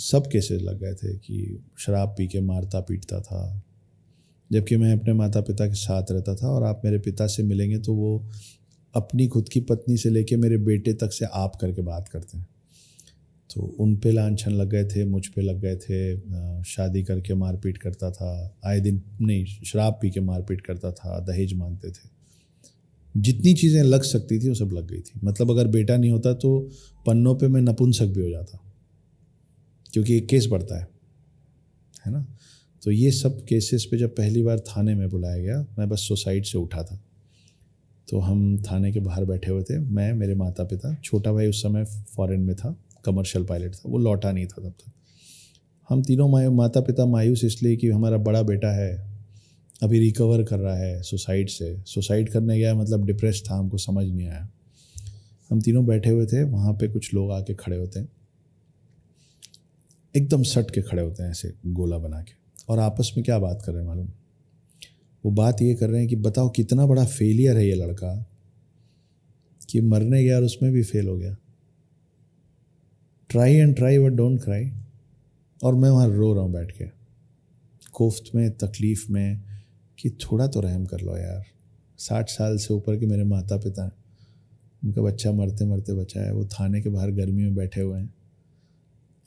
सब केसेस लग गए थे कि शराब पी के मारता पीटता था, जबकि मैं अपने माता पिता के साथ रहता था। और आप मेरे पिता से मिलेंगे तो वो अपनी खुद की पत्नी से लेके मेरे बेटे तक से आप करके बात करते हैं। तो उन पे लांछन लग गए थे, मुझ पे लग गए थे। शादी करके मारपीट करता था, आए दिन नहीं, शराब पी के मारपीट करता था, दहेज मांगते थे, जितनी चीज़ें लग सकती थी वो सब लग गई थी। मतलब अगर बेटा नहीं होता तो पन्नों पे मैं नपुंसक भी हो जाता, क्योंकि एक केस बढ़ता है ना। तो ये सब केसेस पे जब पहली बार थाने में बुलाया गया, मैं बस सुसाइड से उठा था, तो हम थाने के बाहर बैठे हुए थे, मैं, मेरे माता पिता, छोटा भाई उस समय फॉरेन में था, कमर्शियल पायलट था, वो लौटा नहीं था तब तक। हम तीनों माता पिता मायूस इसलिए कि हमारा बड़ा बेटा है, अभी रिकवर कर रहा है सुसाइड से। सुसाइड करने गया मतलब डिप्रेस था, हमको समझ नहीं आया। हम तीनों बैठे हुए थे, वहाँ पे कुछ लोग आके खड़े होते हैं, एकदम सट के खड़े होते हैं ऐसे गोला बना के, और आपस में क्या बात कर रहे हैं मालूम? वो बात ये कर रहे हैं कि बताओ कितना बड़ा फेलियर है ये लड़का कि मरने गया और उसमें भी फेल हो गया। Try and try but don't cry. और मैं वहाँ रो रहा हूँ बैठ के, कोफ्त में, तकलीफ़ में, कि थोड़ा तो रहम कर लो यार। 60 साल से ऊपर के मेरे माता पिता हैं, उनका बच्चा मरते मरते बचा है, वो थाने के बाहर गर्मी में बैठे हुए हैं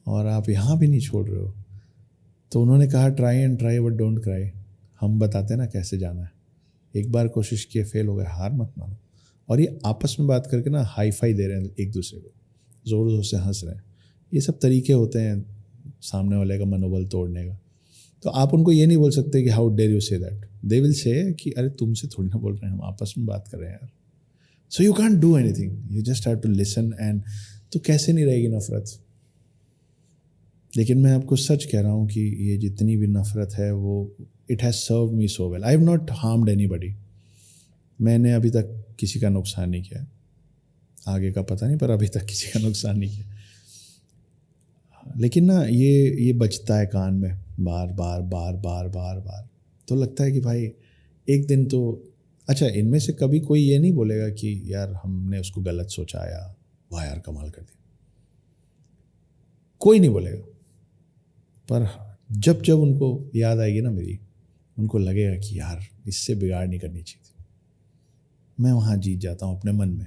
और आप यहाँ भी नहीं छोड़ रहे हो। तो उन्होंने कहा try and try but don't cry. हम बताते ना कैसे जाना है। एक बार कोशिश किए, फेल हो गए, हार मत मानो। और ये आपस में बात करके ना हाई फाई दे रहे हैं एक दूसरे को, ज़ोर ज़ोर से हंस रहे हैं। ये सब तरीके होते हैं सामने वाले का मनोबल तोड़ने का। तो आप उनको ये नहीं बोल सकते कि how dare you say that. They will say कि अरे तुमसे थोड़ी ना बोल रहे हैं, हम आपस में बात कर रहे हैं यार। So you can't do anything, you just have to listen. And तो कैसे नहीं रहेगी नफ़रत? लेकिन मैं आपको सच कह रहा हूँ कि ये जितनी भी नफ़रत है वो it has served me so well. I have not harmed anybody. मैंने अभी तक किसी का नुकसान नहीं किया, आगे का पता नहीं, पर अभी तक किसी का नुकसान नहीं किया। लेकिन ना ये बजता है कान में बार बार बार बार बार बार। तो लगता है कि भाई एक दिन तो, अच्छा इनमें से कभी कोई ये नहीं बोलेगा कि यार हमने उसको गलत सोचा या वाह यार कमाल कर दिया, कोई नहीं बोलेगा। पर जब जब उनको याद आएगी ना मेरी, उनको लगेगा कि यार इससे बिगाड़ नहीं करनी चाहिए थी। मैं वहाँ जीत जाता हूँ अपने मन में।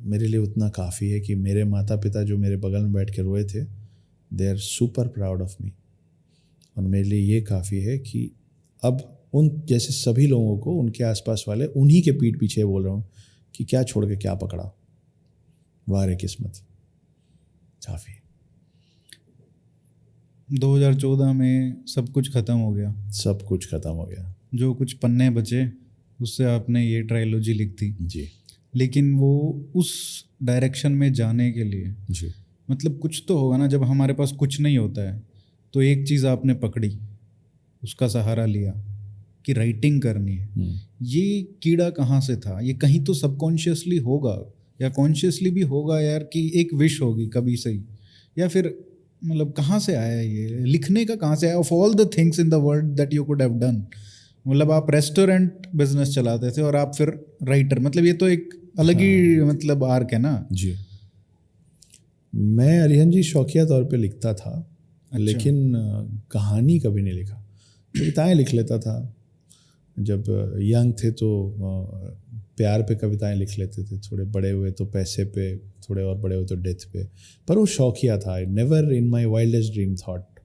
मेरे लिए उतना काफ़ी है कि मेरे माता पिता जो मेरे बगल में बैठ के रोए थे, they are super proud of me. और मेरे लिए ये काफ़ी है कि अब उन जैसे सभी लोगों को, उनके आसपास वाले, उन्हीं के पीठ पीछे बोल रहा हूँ कि क्या छोड़ के क्या पकड़ा, वारे किस्मत। काफ़ी। 2014 में सब कुछ ख़त्म हो गया, सब कुछ ख़त्म हो गया। जो कुछ पन्ने बचे उससे आपने ये ट्रायलॉजी लिख दी जी लेकिन वो उस डायरेक्शन में जाने के लिए जी मतलब कुछ तो होगा ना। जब हमारे पास कुछ नहीं होता है तो एक चीज़ आपने पकड़ी, उसका सहारा लिया। कि राइटिंग करनी है, ये कीड़ा कहाँ से था? ये कहीं तो सबकॉन्शियसली होगा या कॉन्शियसली भी होगा यार, कि एक विश होगी कभी से ही, या फिर मतलब कहाँ से आया ये लिखने का? कहाँ से आया? Of all the things in the world that you could have done, मतलब आप रेस्टोरेंट बिजनेस चलाते थे और आप फिर राइटर, मतलब ये तो एक अलग ही मतलब आर्क है ना। जी, मैं अरिहंत जी शौकिया तौर पे लिखता था, लेकिन कहानी कभी नहीं लिखा। कविताएं लिख लेता था, जब यंग थे तो प्यार पे कविताएं लिख लेते थे, थोड़े बड़े हुए तो पैसे पे, थोड़े और बड़े हुए तो डेथ पे, पर वो शौकिया था। I never in my wildest dream thought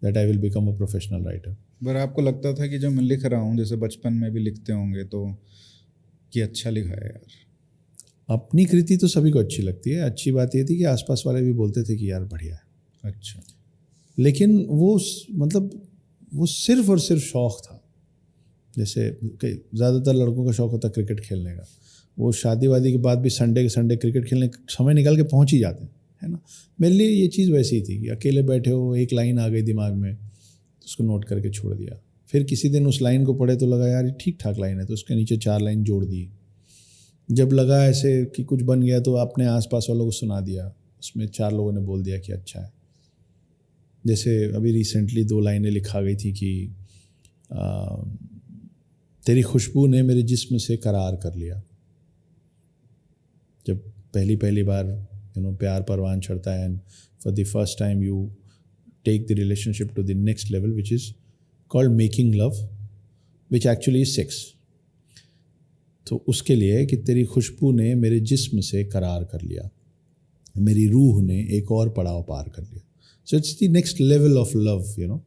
that I will become a professional writer. पर आपको लगता था कि जब मैं लिख रहा हूँ, जैसे बचपन में भी लिखते होंगे, तो कि अच्छा लिखा है यार? अपनी कृति तो सभी को अच्छी लगती है, अच्छी बात ये थी कि आसपास वाले भी बोलते थे कि यार बढ़िया है। अच्छा। लेकिन वो मतलब वो सिर्फ और सिर्फ शौक़ था। जैसे ज़्यादातर लड़कों का शौक़ होता है क्रिकेट खेलने का, वो शादी वादी के बाद भी संडे के संडे क्रिकेट खेलने समय निकाल के पहुंच ही जाते हैं, है ना। मेरे लिए ये चीज़ वैसी ही थी कि अकेले बैठे हो, एक लाइन आ गई दिमाग में तो उसको नोट करके छोड़ दिया। फिर किसी दिन उस लाइन को पढ़े तो लगा यार ये ठीक ठाक लाइन है, तो उसके नीचे 4 लाइन जोड़ दी। जब लगा ऐसे कि कुछ बन गया तो अपने आसपास वालों को सुना दिया, उसमें 4 लोगों ने बोल दिया कि अच्छा है। जैसे अभी रिसेंटली 2 लाइनें लिखा गई थी कि तेरी खुशबू ने मेरे जिस्म से करार कर लिया। जब पहली बार प्यार परवान चढ़ता है, and for the first time you take the relationship to the next level which is called making love, which actually is sex. तो उसके लिए कि तेरी खुशबू ने मेरे जिस्म से करार कर लिया, मेरी रूह ने एक और पड़ाव पार कर लिया। So it's the next level of love,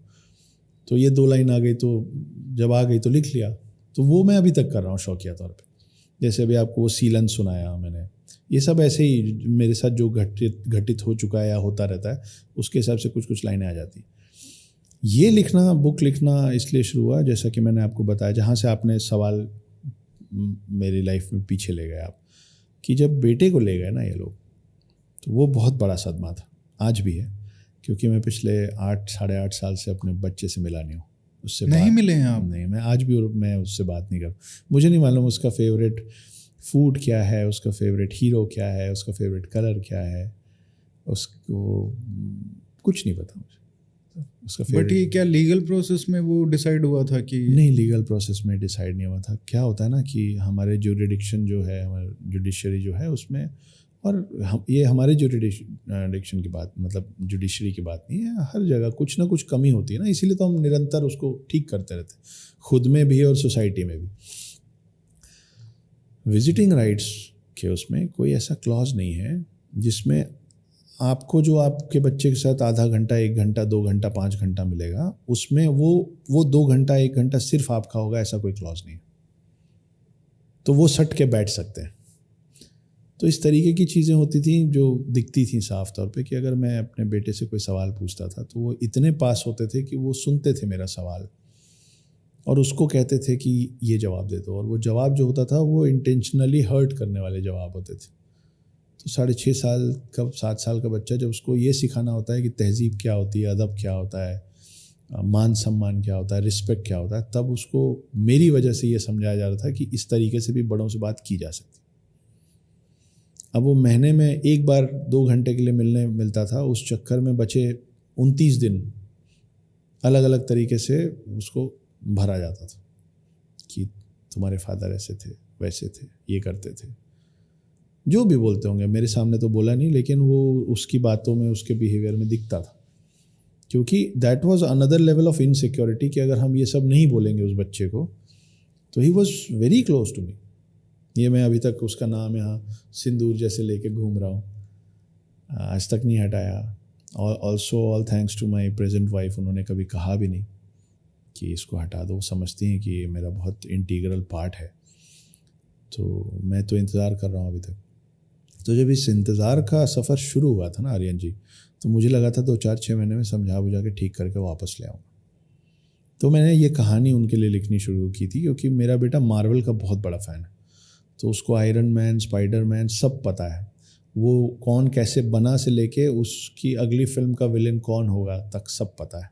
तो ये 2 लाइन आ गई, तो जब आ गई तो लिख लिया। तो वो मैं अभी तक कर रहा हूँ शौकिया तौर पे। जैसे अभी आपको वो सीलन सुनाया मैंने, ये सब ऐसे ही मेरे साथ जो घटित हो चुका है या होता रहता है, उसके हिसाब से कुछ लाइनें आ जाती। ये लिखना, बुक लिखना इसलिए शुरू हुआ, जैसा कि मैंने आपको बताया, जहाँ से आपने सवाल मेरी लाइफ में पीछे ले गए आप, कि जब बेटे को ले गए ना ये लोग, तो वो बहुत बड़ा सदमा था, आज भी है, क्योंकि मैं पिछले 8 साढ़े 8 साल से अपने बच्चे से मिला नहीं हूँ। उससे नहीं मिले हैं आप? नहीं, मैं आज भी मैं उससे बात नहीं कर, मुझे नहीं मालूम उसका फेवरेट फूड क्या है, उसका फेवरेट हीरो क्या है, उसका फेवरेट कलर क्या है, उसको कुछ नहीं पता मुझे उसका फेवरेट। बट ये क्या लीगल प्रोसेस में वो डिसाइड हुआ था कि? नहीं, लीगल प्रोसेस में डिसाइड नहीं हुआ था। क्या होता है ना कि हमारे जुरिडिक्शन जो है, हमारे जुडिशरी जो है उसमें, और ये हमारे जुरिडिक्शन की बात, मतलब जुडिशरी की बात नहीं है, हर जगह कुछ ना कुछ कमी होती है ना, इसीलिए तो हम निरंतर उसको ठीक करते रहते हैं, खुद में भी और सोसाइटी में भी। विजिटिंग राइट्स के उसमें कोई ऐसा क्लॉज नहीं है जिसमें आपको जो आपके बच्चे के साथ आधा घंटा, 1 घंटा, 2 घंटा, 5 घंटा मिलेगा, उसमें वो 2 घंटा, 1 घंटा सिर्फ आपका होगा, ऐसा कोई क्लॉज नहीं है। तो वो सट के बैठ सकते हैं। तो इस तरीके की चीज़ें होती थी जो दिखती थी साफ तौर पे, कि अगर मैं अपने बेटे से कोई सवाल पूछता था तो वो इतने पास होते थे कि वो सुनते थे मेरा सवाल और उसको कहते थे कि ये जवाब दे दो, और वो जवाब जो होता था वो इंटेंशनली हर्ट करने वाले जवाब होते थे। तो 6.5 साल का, 7 साल का बच्चा, जब उसको ये सिखाना होता है कि तहज़ीब क्या होती है, अदब क्या होता है, मान सम्मान क्या होता है, रिस्पेक्ट क्या होता है, तब उसको मेरी वजह से ये समझाया जा रहा था कि इस तरीके से भी बड़ों से बात की जा सकती। अब वो महीने में 1 बार 2 घंटे के लिए मिलता था, उस चक्कर में बचे 29 दिन अलग अलग तरीके से उसको भरा जाता था कि तुम्हारे फादर ऐसे थे, वैसे थे, ये करते थे, जो भी बोलते होंगे। मेरे सामने तो बोला नहीं, लेकिन वो उसकी बातों में, उसके बिहेवियर में दिखता था, क्योंकि that was another level of insecurity कि अगर हम ये सब नहीं बोलेंगे उस बच्चे को, तो he was very close to me. ये मैं अभी तक उसका नाम यहाँ सिंदूर जैसे लेके घूम रहा हूँ, आज तक नहीं हटाया। Also all thanks to my present wife, उन्होंने कभी कहा भी नहीं कि इसको हटा दो, समझती हैं कि ये मेरा बहुत इंटीग्रल पार्ट है। तो मैं तो इंतज़ार कर रहा हूँ अभी तक। तो जब इस इंतज़ार का सफ़र शुरू हुआ था ना आर्यन जी, तो मुझे लगा था 2-4-6 महीने में समझा बुझा के ठीक करके वापस ले आऊँगा। तो मैंने ये कहानी उनके लिए लिखनी शुरू की थी, क्योंकि मेरा बेटा मार्वल का बहुत बड़ा फ़ैन है, तो उसको आयरन मैन, स्पाइडर मैन सब पता है, वो कौन कैसे बना से लेके उसकी अगली फिल्म का विलेन कौन होगा तक सब पता है।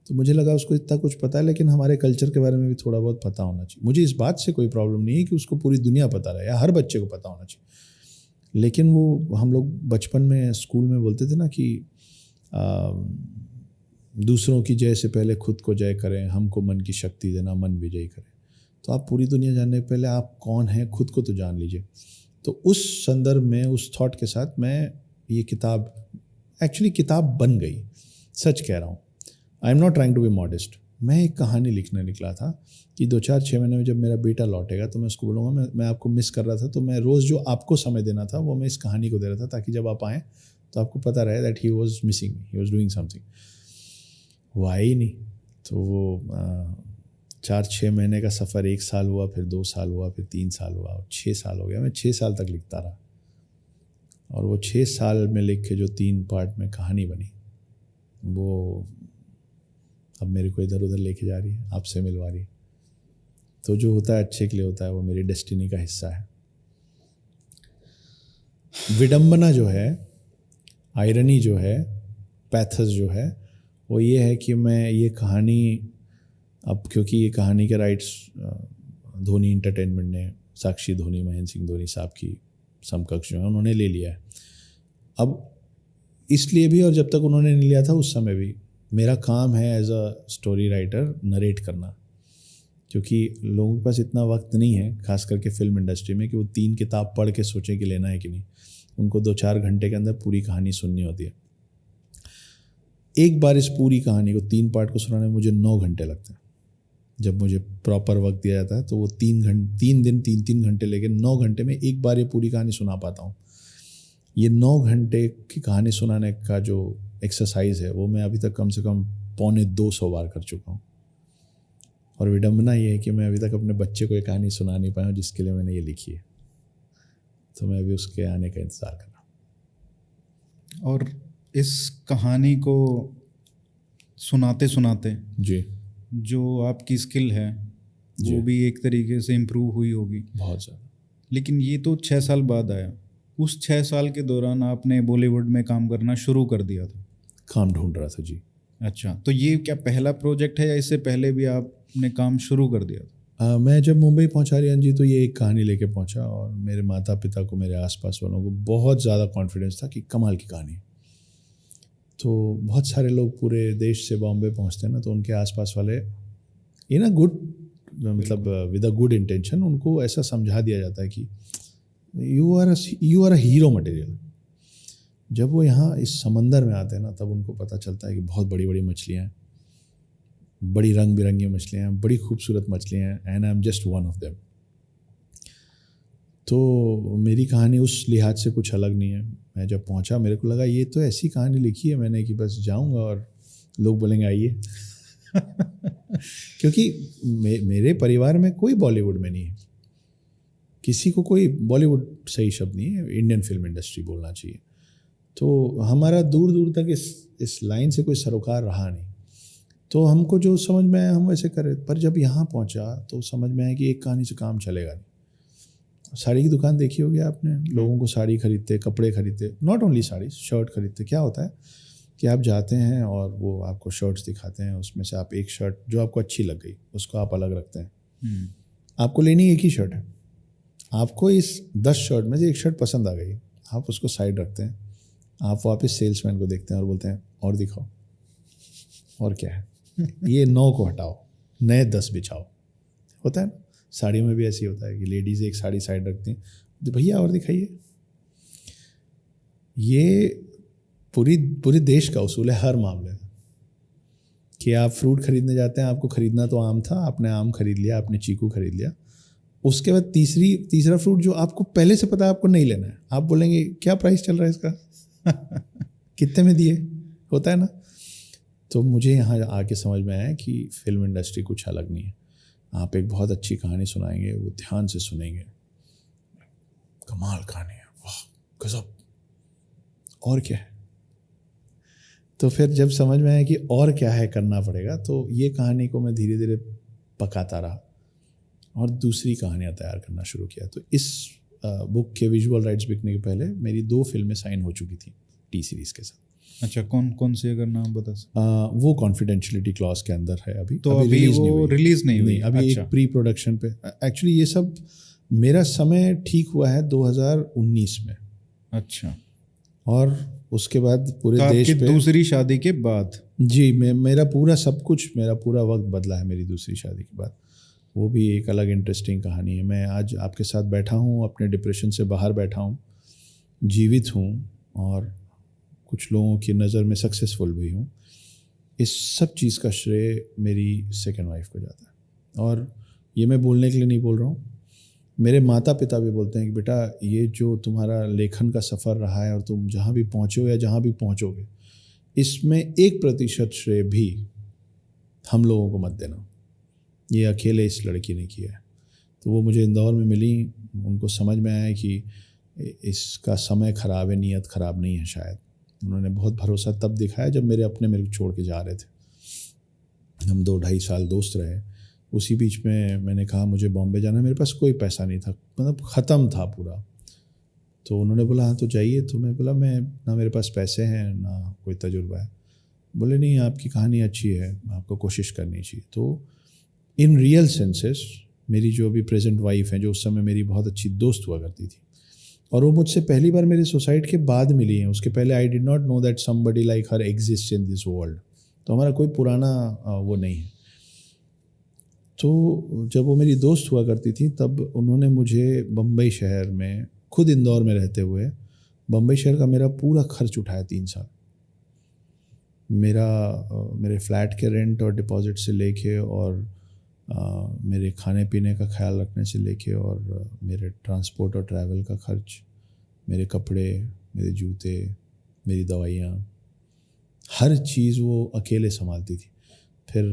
तो मुझे लगा उसको इतना कुछ पता है, लेकिन हमारे कल्चर के बारे में भी थोड़ा बहुत पता होना चाहिए। मुझे इस बात से कोई प्रॉब्लम नहीं है कि उसको पूरी दुनिया पता रहे, या हर बच्चे को पता होना चाहिए। लेकिन वो हम लोग बचपन में स्कूल में बोलते थे ना कि दूसरों की जय से पहले खुद को जय करें, हमको मन की शक्ति देना, मन विजयी करें। तो आप पूरी दुनिया जानने से पहले आप कौन हैं, खुद को तो जान लीजिए। तो उस संदर्भ में, उस थॉट के साथ मैं ये किताब, एक्चुअली किताब बन गई, सच कह रहा हूँ। I am not trying to be modest. मैं एक कहानी लिखने निकला था कि 2-4-6 महीने में जब मेरा बेटा लौटेगा तो मैं उसको बोलूँगा मैं आपको मिस कर रहा था, तो मैं रोज़ जो आपको समय देना था वो मैं इस कहानी को दे रहा था, ताकि जब आप आएँ तो आपको पता रहे that he was missing, he was doing something. वो आया ही नहीं। तो वो 4-6 महीने का सफ़र 1 साल हुआ, फिर 2 साल हुआ, फिर 3 साल हुआ, और 6 साल हो गया। मैं 6 साल तक लिखता रहा, और वो 6 साल में लिख के जो 3 पार्ट में कहानी बनी, वो अब मेरे को इधर उधर लेके जा रही है, आपसे मिलवा रही है। तो जो होता है अच्छे के लिए होता है, वो मेरी डेस्टिनी का हिस्सा है। विडंबना जो है, आयरनी जो है, पैथस जो है, वो ये है कि मैं ये कहानी, अब क्योंकि ये कहानी के राइट्स धोनी एंटरटेनमेंट ने, साक्षी धोनी, महेंद्र सिंह धोनी साहब की समकक्ष जो है उन्होंने ले लिया है। अब इसलिए भी, और जब तक उन्होंने नहीं लिया था उस समय भी, मेरा काम है as a story writer narrate करना, क्योंकि लोगों के पास इतना वक्त नहीं है, खास करके फिल्म इंडस्ट्री में, कि वो 3 किताब पढ़ के सोचें कि लेना है कि नहीं। उनको 2-4 घंटे के अंदर पूरी कहानी सुननी होती है। एक बार इस पूरी कहानी को 3 पार्ट को सुनाने में मुझे 9 घंटे लगते हैं। जब मुझे प्रॉपर वक्त दिया जाता है तो वो 3 दिन 3 घंटे लेके 9 घंटे में एक बार ये पूरी कहानी सुना पाता हूँ। ये 9 घंटे की कहानी सुनाने का जो एक्सरसाइज है वो मैं अभी तक कम से कम 250 बार कर चुका हूँ। और विडंबना ये है कि मैं अभी तक अपने बच्चे को ये कहानी सुना नहीं पाया हूँ जिसके लिए मैंने ये लिखी है। तो मैं अभी उसके आने का इंतज़ार कर रहा हूँ। और इस कहानी को सुनाते सुनाते जी, जो आपकी स्किल है वो भी एक तरीके से इम्प्रूव हुई होगी बहुत ज़्यादा। लेकिन ये तो 6 साल बाद आया। उस 6 साल के दौरान आपने बॉलीवुड में काम करना शुरू कर दिया था? काम ढूंढ रहा था जी। अच्छा, तो ये क्या पहला प्रोजेक्ट है या इससे पहले भी आपने काम शुरू कर दिया था? मैं जब मुंबई पहुंचा रियान जी, तो ये एक कहानी लेके पहुंचा, और मेरे माता पिता को, मेरे आसपास वालों को बहुत ज़्यादा कॉन्फिडेंस था कि कमाल की कहानी। तो बहुत सारे लोग पूरे देश से बॉम्बे पहुंचते हैं ना, तो उनके आसपास वाले इन अ गुड, मतलब विद अ गुड इंटेंशन, उनको ऐसा समझा दिया जाता है कि you are a hero material. जब वो यहाँ इस समंदर में आते हैं ना, तब उनको पता चलता है कि बहुत बड़ी बड़ी मछलियाँ हैं, बड़ी रंग बिरंगी मछलियाँ हैं, बड़ी खूबसूरत मछलियाँ हैं, and I am just one of them. तो मेरी कहानी उस लिहाज से कुछ अलग नहीं है। मैं जब पहुँचा, मेरे को लगा ये तो ऐसी कहानी लिखी है मैंने कि बस जाऊँगा और लोग बोलेंगे आइए। क्योंकि मेरे परिवार में कोई बॉलीवुड में नहीं है, किसी को कोई बॉलीवुड सही शब्द नहीं है, इंडियन फिल्म इंडस्ट्री बोलना चाहिए। तो हमारा दूर दूर तक इस लाइन से कोई सरोकार रहा नहीं। तो हमको जो समझ में आया हम वैसे करें। पर जब यहाँ पहुँचा तो समझ में आया कि एक कहानी से काम चलेगा नहीं। साड़ी की दुकान देखी होगी आपने, लोगों को साड़ी खरीदते, कपड़े खरीदते, नॉट ओनली साड़ी, शर्ट खरीदते। क्या होता है कि आप जाते हैं और वो आपको शर्ट्स दिखाते हैं, उसमें से आप एक शर्ट जो आपको अच्छी लग गई उसको आप अलग रखते हैं। आपको लेनी एक ही शर्ट है, आपको इस 10 शर्ट में से एक शर्ट पसंद आ गई, आप उसको साइड रखते हैं, आप वापस सेल्समैन को देखते हैं और बोलते हैं और दिखाओ, और क्या है, ये 9 को हटाओ, नए 10 बिछाओ। होता है ना, साड़ियों में भी ऐसी होता है कि लेडीज़ एक साड़ी साइड रखती हैं, तो भैया और दिखाइए। ये पूरी देश का उसूल है हर मामले में, कि आप फ्रूट खरीदने जाते हैं, आपको खरीदना तो आम था, आपने आम खरीद लिया, आपने चीकू खरीद लिया, उसके बाद तीसरा फ्रूट जो आपको पहले से पता है आपको नहीं लेना है, आप बोलेंगे क्या प्राइस चल रहा है इसका, कितने में दिए, होता है ना। तो मुझे यहाँ आके समझ में आया कि फिल्म इंडस्ट्री कुछ अलग नहीं है। आप एक बहुत अच्छी कहानी सुनाएंगे, वो ध्यान से सुनेंगे, कमाल कहानी है, वाह गजब, और क्या है। तो फिर जब समझ में आया कि और क्या है करना पड़ेगा, तो ये कहानी को मैं धीरे धीरे पकाता रहा और दूसरी कहानियाँ तैयार करना शुरू किया। तो इस बुक के विजुअल राइट्स बिकने के पहले मेरी 2 फिल्में साइन हो चुकी थी टी सीरीज़ के साथ। अच्छा, कौन कौन सी अगर नाम बता सकते? वो कॉन्फिडेंशियलिटी क्लॉज के अंदर है अभी। तो अभी रिलीज वो नहीं हुई। रिलीज नहीं हुई? अभी अच्छा। एक प्री प्रोडक्शन पे। एक्चुअली ये सब मेरा समय ठीक हुआ है 2019 में, अच्छा, और उसके बाद पूरे तो देश आपकी पे दूसरी शादी के बाद? जी, मेरा पूरा सब कुछ, मेरा पूरा वक्त बदला है मेरी दूसरी शादी के बाद। वो भी एक अलग इंटरेस्टिंग कहानी है। मैं आज आपके साथ बैठा हूँ, अपने डिप्रेशन से बाहर बैठा हूँ, जीवित हूँ, और कुछ लोगों की नज़र में सक्सेसफुल भी हूँ। इस सब चीज़ का श्रेय मेरी सेकंड वाइफ को जाता है। और ये मैं बोलने के लिए नहीं बोल रहा हूँ, मेरे माता पिता भी बोलते हैं कि बेटा, ये जो तुम्हारा लेखन का सफ़र रहा है और तुम जहाँ भी पहुँचे हो या जहाँ भी पहुँचोगे, इसमें 1% श्रेय भी हम लोगों को मत देना। ये अकेले इस लड़की ने किया है। तो वो मुझे इंदौर में मिली, उनको समझ में आया कि इसका समय ख़राब है, नीयत ख़राब नहीं है शायद। उन्होंने बहुत भरोसा तब दिखाया जब मेरे को छोड़ के जा रहे थे। हम 2-2.5 साल दोस्त रहे। उसी बीच में मैंने कहा मुझे बॉम्बे जाना है, मेरे पास कोई पैसा नहीं था, मतलब ख़त्म था पूरा। तो उन्होंने बोला हाँ तो जाइए। तो मैं बोला मैं ना मेरे पास पैसे हैं ना कोई तजुर्बा है। बोले नहीं, आपकी कहानी अच्छी है, आपको कोशिश करनी चाहिए। तो इन रियल सेंसेस मेरी जो अभी प्रेजेंट वाइफ है, जो उस समय मेरी बहुत अच्छी दोस्त हुआ करती थी, और वो मुझसे पहली बार मेरे सुसाइड के बाद मिली हैं। उसके पहले I did not know that somebody like her exist in this world. तो हमारा कोई पुराना वो नहीं है। तो जब वो मेरी दोस्त हुआ करती थी, तब उन्होंने मुझे बम्बई शहर में, खुद इंदौर में रहते हुए, बम्बई शहर का मेरा पूरा खर्च उठाया 3 साल। मेरे फ्लैट के रेंट और डिपॉजिट से लेके, और मेरे खाने पीने का ख्याल रखने से लेके, और मेरे ट्रांसपोर्ट और ट्रैवल का खर्च, मेरे कपड़े, मेरे जूते, मेरी दवाइयाँ, हर चीज़ वो अकेले संभालती थी। फिर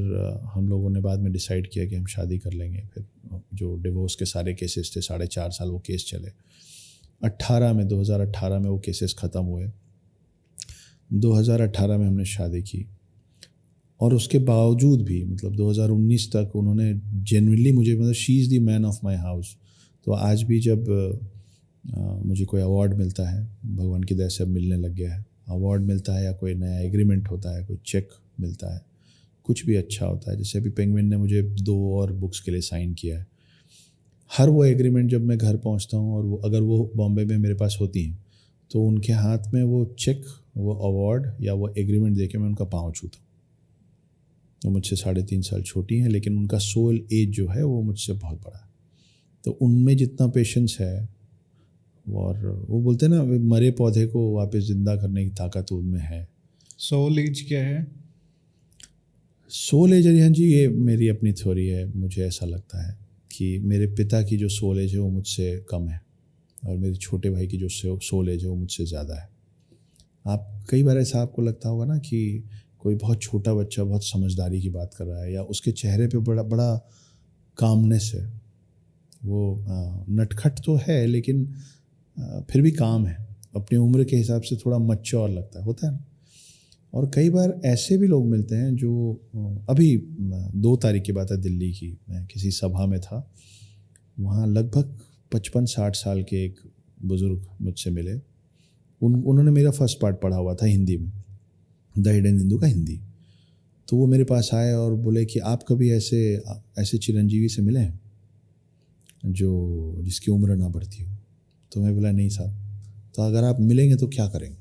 हम लोगों ने बाद में डिसाइड किया कि हम शादी कर लेंगे। फिर जो डिवोर्स के सारे केसेस थे, 4.5 साल वो केस चले। 2018 में वो केसेस ख़त्म हुए। 2018 में हमने शादी की, और उसके बावजूद भी मतलब 2019 तक उन्होंने जेन्युइनली मुझे, मतलब she is the man of my house. तो आज भी जब मुझे कोई अवार्ड मिलता है, भगवान की दया से अब मिलने लग गया है, अवार्ड मिलता है या कोई नया एग्रीमेंट होता है, कोई चेक मिलता है, कुछ भी अच्छा होता है, जैसे अभी पेंगुइन ने मुझे 2 और बुक्स के लिए साइन किया है, हर वो एग्रीमेंट जब मैं घर पहुंचता हूं, और वो अगर वो बॉम्बे में मेरे पास होती हैं, तो उनके हाथ में वो चेक, वो अवार्ड या वो एग्रीमेंट देके मैं उनका पाँव छूता हूँ। वो मुझसे 3.5 साल छोटी हैं, लेकिन उनका सोल एज जो है वो मुझसे बहुत बड़ा है। तो उनमें जितना पेशेंस है, और वो बोलते हैं ना, मरे पौधे को वापस ज़िंदा करने की ताकत उनमें है। सोल एज क्या है? सोल एज, अरिहंत जी, ये मेरी अपनी थ्योरी है। मुझे ऐसा लगता है कि मेरे पिता की जो सोल एज है वो मुझसे कम है, और मेरे छोटे भाई की जो सोल एज है वो मुझसे ज़्यादा है। आप कई बार ऐसा आपको लगता होगा ना कि कोई बहुत छोटा बच्चा बहुत समझदारी की बात कर रहा है, या उसके चेहरे पे बड़ा बड़ा कामनेस है। वो नटखट तो है, लेकिन फिर भी काम है, अपनी उम्र के हिसाब से थोड़ा मैच्योर लगता है, होता है ना। और कई बार ऐसे भी लोग मिलते हैं जो अभी 2 तारीख की बात है, दिल्ली की, मैं किसी सभा में था, वहाँ लगभग 55-60 साल के एक बुज़ुर्ग मुझसे मिले। उन्होंने मेरा फर्स्ट पार्ट पढ़ा हुआ था हिंदी में, द हिडन हिंदू का हिंदी। तो वो मेरे पास आए और बोले कि आप कभी ऐसे चिरंजीवी से मिले हैं जिसकी उम्र ना बढ़ती हो? तो मैं बोला नहीं साहब। तो अगर आप मिलेंगे तो क्या करेंगे?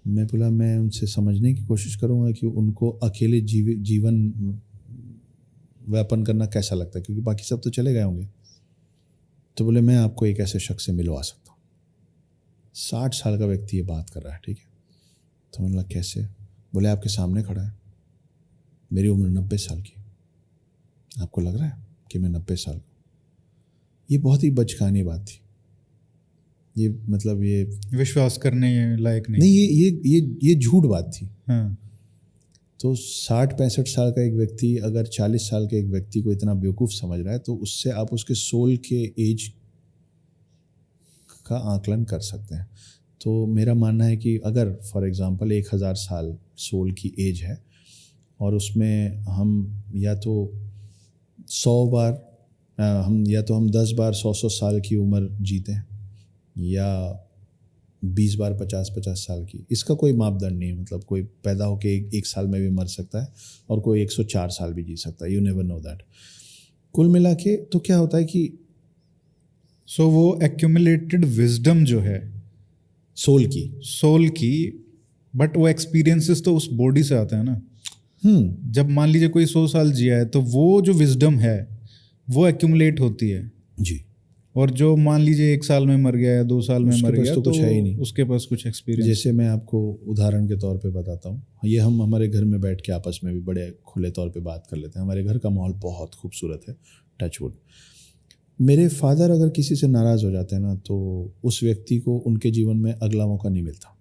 मैं बोला मैं उनसे समझने की कोशिश करूँगा कि उनको अकेले जीवन व्यापन करना कैसा लगता है, क्योंकि बाकी सब तो चले गए होंगे। तो बोले मैं आपको एक ऐसे शख्स से मिलवा सकता हूँ। 60 साल का व्यक्ति ये बात कर रहा है, ठीक है। तो मैंने बोला कैसे? बोले आपके सामने खड़ा है, मेरी उम्र 90 साल की, आपको लग रहा है कि मैं 90 साल का? ये बहुत ही बचकानी बात थी। ये मतलब ये विश्वास करने लायक नहीं। ये झूठ बात थी। हाँ। तो 60-65 साल का एक व्यक्ति अगर 40 साल के एक व्यक्ति को इतना बेवकूफ़ समझ रहा है, तो उससे आप उसके सोल के एज का आकलन कर सकते हैं। तो मेरा मानना है कि अगर फॉर एग्ज़ाम्पल 1000 साल सोल की एज है, और उसमें हम या तो 100 बार हम 10 बार 100 साल की उम्र जीते हैं, या 20 बार 50-50 साल की, इसका कोई मापदंड नहीं है। मतलब कोई पैदा होके एक साल में भी मर सकता है और कोई 104 साल भी जी सकता है, यू नेवर नो दैट। कुल मिला के तो क्या होता है कि सो वो एक्यूमुलेटेड विजडम जो है सोल की, बट वो एक्सपीरियंसेस तो उस बॉडी से आते हैं ना। जब मान लीजिए कोई 100 साल जिया है तो वो जो विजडम है वो एक्यूमुलेट होती है जी। और जो मान लीजिए 1 साल में मर गया या 2 साल में उसके मर पास गया तो कुछ है ही नहीं। उसके पास कुछ एक्सपीरियंस। जैसे मैं आपको उदाहरण के तौर पे बताता हूँ, ये हम हमारे घर में बैठ के आपस में भी बड़े खुले तौर पे बात कर लेते हैं। हमारे घर का माहौल बहुत खूबसूरत है, टच वुड। मेरे फादर अगर किसी से नाराज़ हो जाते हैं ना, तो उस व्यक्ति को उनके जीवन में अगला मौका नहीं मिलता।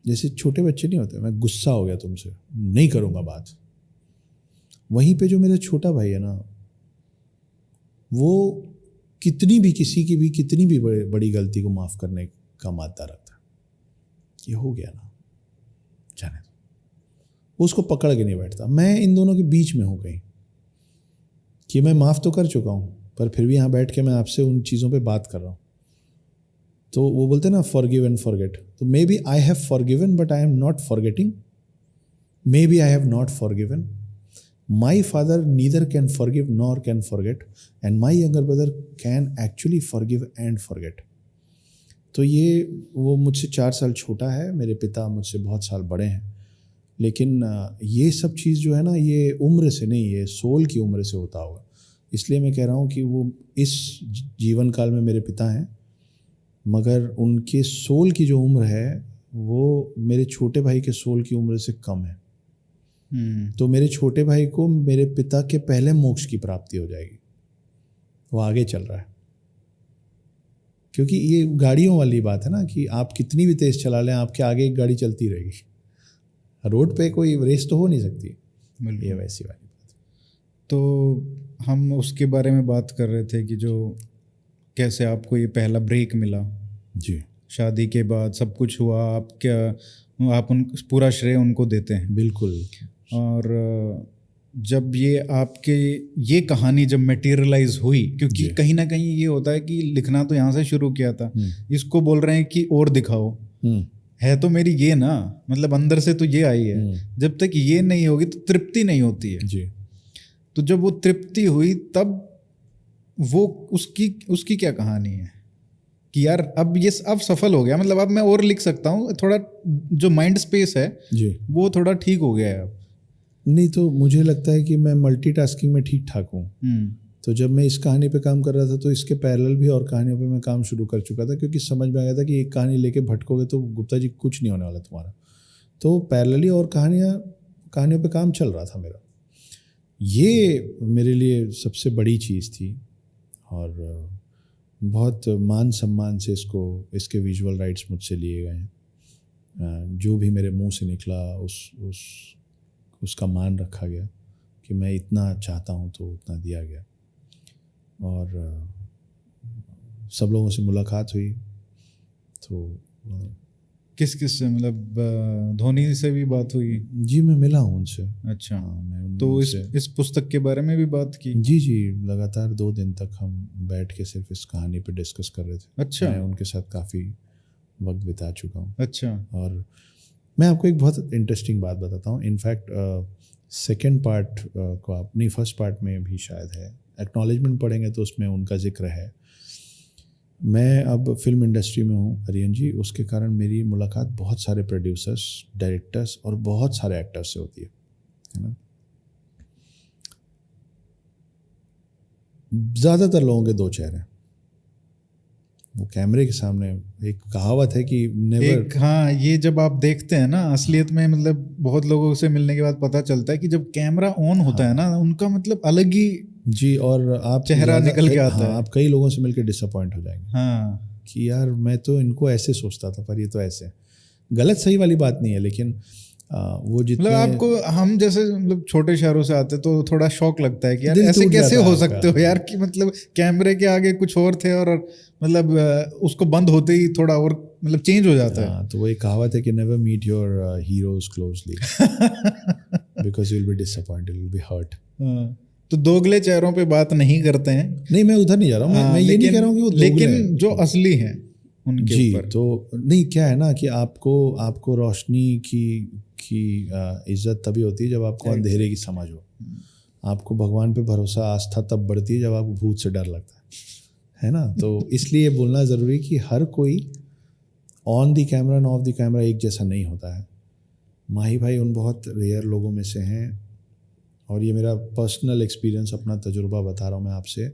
जैसे छोटे बच्चे नहीं होते, मैं गुस्सा हो गया तुमसे, नहीं करूँगा बात। वहीं पे जो मेरा छोटा भाई है ना, वो कितनी भी किसी की भी कितनी भी बड़ी गलती को माफ़ करने का मादा रखता है। ये हो गया ना, जाने दो, वो उसको पकड़ के नहीं बैठता। मैं इन दोनों के बीच में हूँ कहीं, कि मैं माफ़ तो कर चुका हूँ पर फिर भी यहाँ बैठ के मैं आपसे उन चीज़ों पे बात कर रहा हूँ। तो वो बोलते हैं ना, फॉरगिव एंड फॉरगेट। तो maybe I have forgiven but I am not forgetting, maybe I have not forgiven. My father neither can forgive nor can forget, and my younger brother can actually forgive and forget. तो ये वो मुझसे 4 साल छोटा है, मेरे पिता मुझसे बहुत साल बड़े हैं, लेकिन ये सब चीज़ जो है ना, ये उम्र से नहीं, ये सोल की उम्र से होता होगा। इसलिए मैं कह रहा हूँ कि वो इस जीवन काल में मेरे पिता हैं, मगर उनके सोल की जो उम्र है वो मेरे छोटे भाई के सोल की उम्र से कम है। तो मेरे छोटे भाई को मेरे पिता के पहले मोक्ष की प्राप्ति हो जाएगी, वो आगे चल रहा है। क्योंकि ये गाड़ियों वाली बात है ना, कि आप कितनी भी तेज़ चला लें, आपके आगे एक गाड़ी चलती रहेगी। रोड पे कोई रेस तो हो नहीं सकती, ये वैसी वाली बात। तो हम उसके बारे में बात कर रहे थे कि जो कैसे आपको ये पहला ब्रेक मिला जी, शादी के बाद सब कुछ हुआ, आप पूरा श्रेय उनको देते हैं। बिल्कुल। और जब ये आपके ये कहानी जब मटेरियलाइज हुई, क्योंकि कहीं ना कहीं ये होता है कि लिखना तो यहाँ से शुरू किया था, इसको बोल रहे हैं कि और दिखाओ, है तो मेरी ये ना, मतलब अंदर से तो ये आई है। जब तक ये नहीं होगी तो तृप्ति नहीं होती है जी। तो जब वो तृप्ति हुई तब वो उसकी क्या कहानी है कि यार अब सफल हो गया, मतलब अब मैं और लिख सकता हूँ, थोड़ा जो माइंड स्पेस है जी वो थोड़ा ठीक हो गया है अब। नहीं तो मुझे लगता है कि मैं मल्टीटास्किंग में ठीक ठाक हूँ। तो जब मैं इस कहानी पे काम कर रहा था तो इसके पैरेलल भी और कहानियों पे मैं काम शुरू कर चुका था, क्योंकि समझ में आ गया था कि एक कहानी लेके भटकोगे तो गुप्ता जी कुछ नहीं होने वाला तुम्हारा। तो पैरेलली और कहानियों पे काम चल रहा था मेरा। ये मेरे लिए सबसे बड़ी चीज़ थी और बहुत मान सम्मान से इसके विजुअल राइट्स मुझसे लिए गए हैं। जो भी मेरे मुंह से निकला उसका मान रखा गया कि मैं इतना चाहता हूँ तो उतना दिया गया। और सब लोगों से मुलाकात हुई। तो किस से, मतलब धोनी से भी बात हुई? जी, मैं मिला हूँ उनसे। अच्छा। मैं तो इस पुस्तक के बारे में भी बात की? जी, लगातार 2 दिन तक हम बैठ के सिर्फ इस कहानी पे डिस्कस कर रहे थे। अच्छा। मैं उनके साथ काफ़ी वक्त बिता चुका हूँ। अच्छा। और मैं आपको एक बहुत इंटरेस्टिंग बात बताता हूँ। इनफैक्ट सेकेंड पार्ट को अपनी फर्स्ट पार्ट में भी शायद है, एक्नॉलेजमेंट पढ़ेंगे तो उसमें उनका जिक्र है। मैं अब फिल्म इंडस्ट्री में हूँ आर्यन जी, उसके कारण मेरी मुलाकात बहुत सारे प्रोड्यूसर्स, डायरेक्टर्स और बहुत सारे एक्टर्स से होती है ना। ज़्यादातर लोगों के 2 चेहरे, वो कैमरे के सामने। एक कहावत है कि नेवर, हाँ, ये जब आप देखते हैं ना असलियत में, मतलब बहुत लोगों से मिलने के बाद पता चलता है कि जब कैमरा ऑन होता है ना, उनका मतलब अलग ही जी, और आप चेहरा निकल के आता है। आप कई लोगों से मिलकर डिसअपॉइंट हो जाएंगे। हाँ, कि यार मैं तो इनको ऐसे सोचता था पर ये तो ऐसे। गलत सही वाली बात नहीं है, लेकिन वो जितने मतलब आपको, हम जैसे मतलब छोटे शहरों से आते तो थोड़ा शौक लगता है कि यार दिल ऐसे टूट कैसे जाता हो है सकते हो यार, कि मतलब कैमरे के आगे कुछ और थे और मतलब उसको बंद होते ही थोड़ा और मतलब चेंज हो जाता है। तो वो एक कहावत है कि never meet your heroes closely because you will be disappointed, you will be hurt. तो दोगले चेहरों पे बात नहीं करते हैं। नहीं, मैं उधर नहीं जा रहा हूँ। मैं ये नहीं कह रहा हूँ कि वो दोगले लेकिन हैं। जो असली हैं उनके जी। ऊपर? तो नहीं, क्या है ना कि आपको रोशनी की इज्जत तभी होती है जब आपको अंधेरे की समझ हो। आपको भगवान पे भरोसा, आस्था तब बढ़ती है जब आपको भूत से डर लगता है ना। तो इसलिए बोलना ज़रूरी कि हर कोई on the camera end of the camera एक जैसा नहीं होता है। माही भाई उन बहुत रेयर लोगों में से हैं, और ये मेरा पर्सनल एक्सपीरियंस, अपना तजुर्बा बता रहा हूँ मैं आपसे।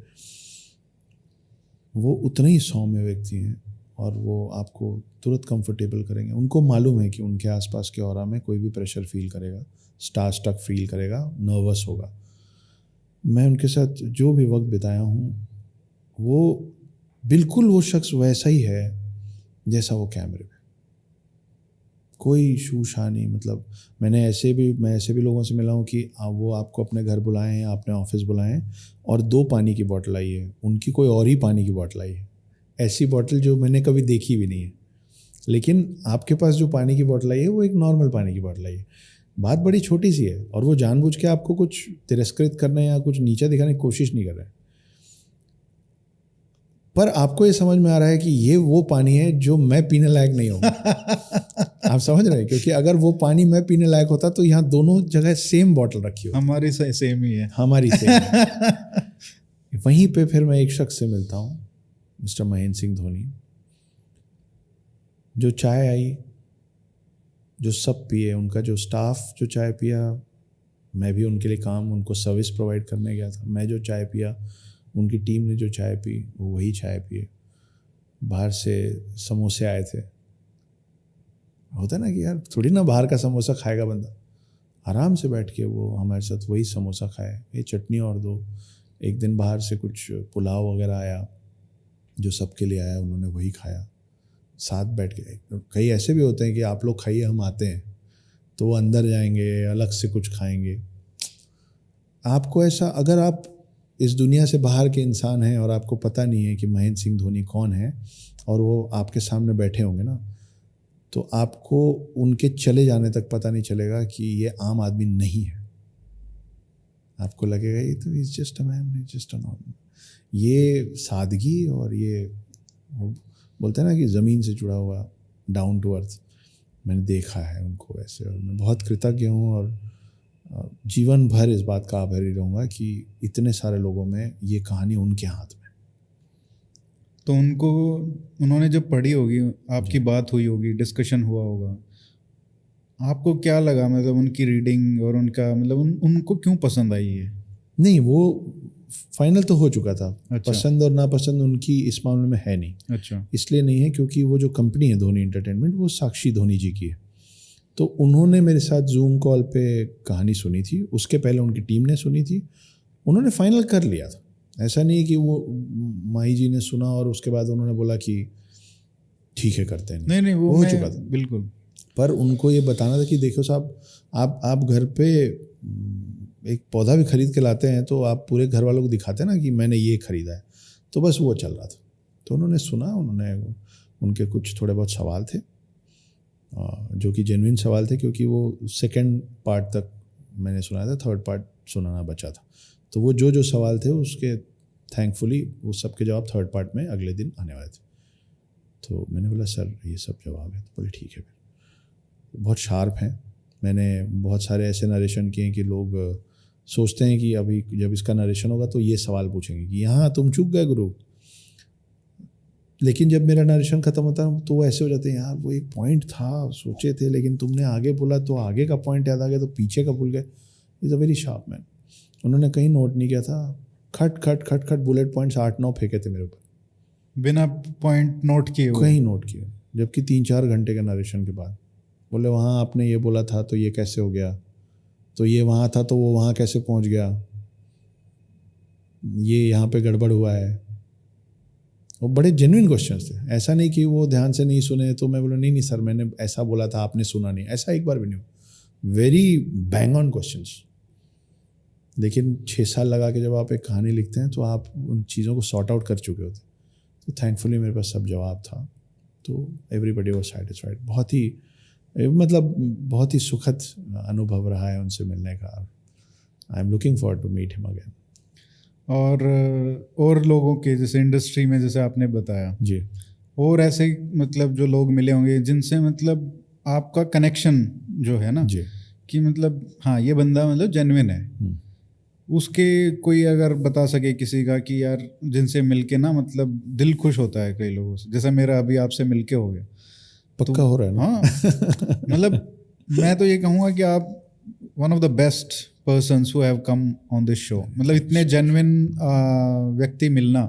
वो उतने ही सौम्य व्यक्ति हैं और वो आपको तुरंत कंफर्टेबल करेंगे। उनको मालूम है कि उनके आसपास के ऑरा में कोई भी प्रेशर फील करेगा, स्टार स्टक फील करेगा, नर्वस होगा। मैं उनके साथ जो भी वक्त बिताया हूँ, वो बिल्कुल वो शख्स वैसा ही है जैसा वो कैमरे पे। कोई शूशा नहीं। मतलब मैं ऐसे भी लोगों से मिला हूँ कि वो आपको अपने घर बुलाएं या अपने ऑफिस बुलाएं और 2 पानी की बोतल आई है, उनकी कोई और ही पानी की बोतल आई है, ऐसी बोतल जो मैंने कभी देखी भी नहीं है। लेकिन आपके पास जो पानी की बोतल आई है वो एक नॉर्मल पानी की बोतल आई है। बात बड़ी छोटी सी है, और वो जानबूझ के आपको कुछ तिरस्कृत करने या कुछ नीचा दिखाने की कोशिश नहीं कर रहे हैं। पर आपको ये समझ में आ रहा है कि ये वो पानी है जो मैं पीने लायक नहीं हूँ। आप समझ रहे हैं? क्योंकि अगर वो पानी मैं पीने लायक होता तो यहाँ दोनों जगह सेम बॉटल रखी होती। हमारी सेम ही है। हमारी सेम है। वहीं पे फिर मैं एक शख्स से मिलता हूँ, मिस्टर महेंद्र सिंह धोनी। जो चाय आई, जो सब पिए, उनका जो स्टाफ जो चाय पिया, मैं भी उनके लिए उनको सर्विस प्रोवाइड करने गया था। मैं जो चाय पिया, उनकी टीम ने जो चाय पी, वो वही चाय पिए। बाहर से समोसे आए थे। होता है ना कि यार थोड़ी ना बाहर का समोसा खाएगा बंदा, आराम से बैठ के वो हमारे साथ वही समोसा खाए, ये चटनी और दो। एक दिन बाहर से कुछ पुलाव वगैरह आया जो सबके लिए आया, उन्होंने वही खाया साथ बैठ के। कई ऐसे भी होते हैं कि आप लोग खाइए, हम आते हैं, तो वो अंदर जाएंगे, अलग से कुछ खाएंगे। आपको ऐसा, अगर आप इस दुनिया से बाहर के इंसान हैं और आपको पता नहीं है कि महेंद्र सिंह धोनी कौन है, और वो आपके सामने बैठे होंगे ना, तो आपको उनके चले जाने तक पता नहीं चलेगा कि ये आम आदमी नहीं है। आपको लगेगा ये तो is just a man, just a normal. ये सादगी और ये बोलते हैं ना कि ज़मीन से जुड़ा हुआ, डाउन टू अर्थ, मैंने देखा है उनको वैसे। और मैं बहुत कृतज्ञ हूँ और जीवन भर इस बात का आभारी रहूँगा कि इतने सारे लोगों में ये कहानी उनके हाथ में। तो उन्होंने जब पढ़ी होगी, आपकी बात हुई होगी, डिस्कशन हुआ होगा, आपको क्या लगा? मतलब उनकी रीडिंग और उनका मतलब उनको क्यों पसंद आई है? नहीं, वो फाइनल तो हो चुका था। अच्छा। पसंद और नापसंद उनकी इस मामले में है नहीं। अच्छा। इसलिए नहीं है क्योंकि वो जो कंपनी है धोनी एंटरटेनमेंट, वो साक्षी धोनी जी की है। तो उन्होंने मेरे साथ जूम कॉल पे कहानी सुनी थी, उसके पहले उनकी टीम ने सुनी थी, उन्होंने फाइनल कर लिया था। ऐसा नहीं कि वो माही जी ने सुना और उसके बाद उन्होंने बोला कि ठीक है करते हैं। नहीं वो हो चुका था बिल्कुल। पर उनको ये बताना था कि देखो साहब, आप घर पे एक पौधा भी खरीद के लाते हैं तो आप पूरे घर वालों को दिखाते हैं ना कि मैंने ये खरीदा है। तो बस वो चल रहा था। तो उन्होंने सुना, उनके कुछ थोड़े बहुत सवाल थे जो कि जेन्युइन सवाल थे, क्योंकि वो सेकंड पार्ट तक मैंने सुना था, थर्ड पार्ट सुनाना बचा था। तो वो जो सवाल थे उसके थैंकफुली वो सबके जवाब थर्ड पार्ट में अगले दिन आने वाले थे। तो मैंने बोला सर ये सब जवाब है। तो बोले ठीक है। फिर बहुत शार्प हैं। मैंने बहुत सारे ऐसे नरेशन किए हैं कि लोग सोचते हैं कि अभी जब इसका नरेशन होगा तो ये सवाल पूछेंगे कि यहाँ तुम चूक गए गुरु। लेकिन जब मेरा नरेशन ख़त्म होता है तो वो ऐसे हो जाते हैं, यार वो एक पॉइंट था, सोचे थे, लेकिन तुमने आगे बोला तो आगे का पॉइंट याद आ गया तो पीछे का भूल गए। Is a very sharp man. उन्होंने कहीं नोट नहीं किया था, खट बुलेट पॉइंट्स 8-9 फेंके थे मेरे ऊपर, बिना पॉइंट नोट किए हुए। कहीं नोट किए, जबकि 3-4 घंटे के नरेशन के बाद। बोले वहाँ आपने ये बोला था तो ये कैसे हो गया, तो ये वहाँ था तो वो वहाँ कैसे पहुँच गया, ये यहाँ पे गड़बड़ हुआ है। वो बड़े जेन्युइन क्वेश्चंस थे। ऐसा नहीं कि वो ध्यान से नहीं सुने। तो मैं बोला नहीं सर मैंने ऐसा बोला था, आपने सुना नहीं, ऐसा एक बार भी नहीं हुआ। Very bang on questions. लेकिन 6 साल लगा के जब आप एक कहानी लिखते हैं तो आप उन चीज़ों को सॉर्ट आउट कर चुके होते। तो थैंकफुली मेरे पास सब जवाब था। तो एवरीबडी वाज सैटिस्फाइड। बहुत ही सुखद अनुभव रहा है उनसे मिलने का। I am looking forward to meet him again. और लोगों के जैसे इंडस्ट्री में, जैसे आपने बताया जी, और ऐसे मतलब जो लोग मिले होंगे जिनसे मतलब आपका कनेक्शन जो है ना जी। कि मतलब हाँ ये बंदा मतलब जेन्युइन है, उसके कोई अगर बता सके किसी का कि यार जिनसे मिलके ना मतलब दिल खुश होता है कई लोगों से, जैसा मेरा अभी आपसे मिलके हो गया पक्का हो रहा है ना? हाँ मतलब मैं तो ये कहूँगा कि आप one of the best persons who have come on this show, मतलब इतने जेन्युइन व्यक्ति मिलना।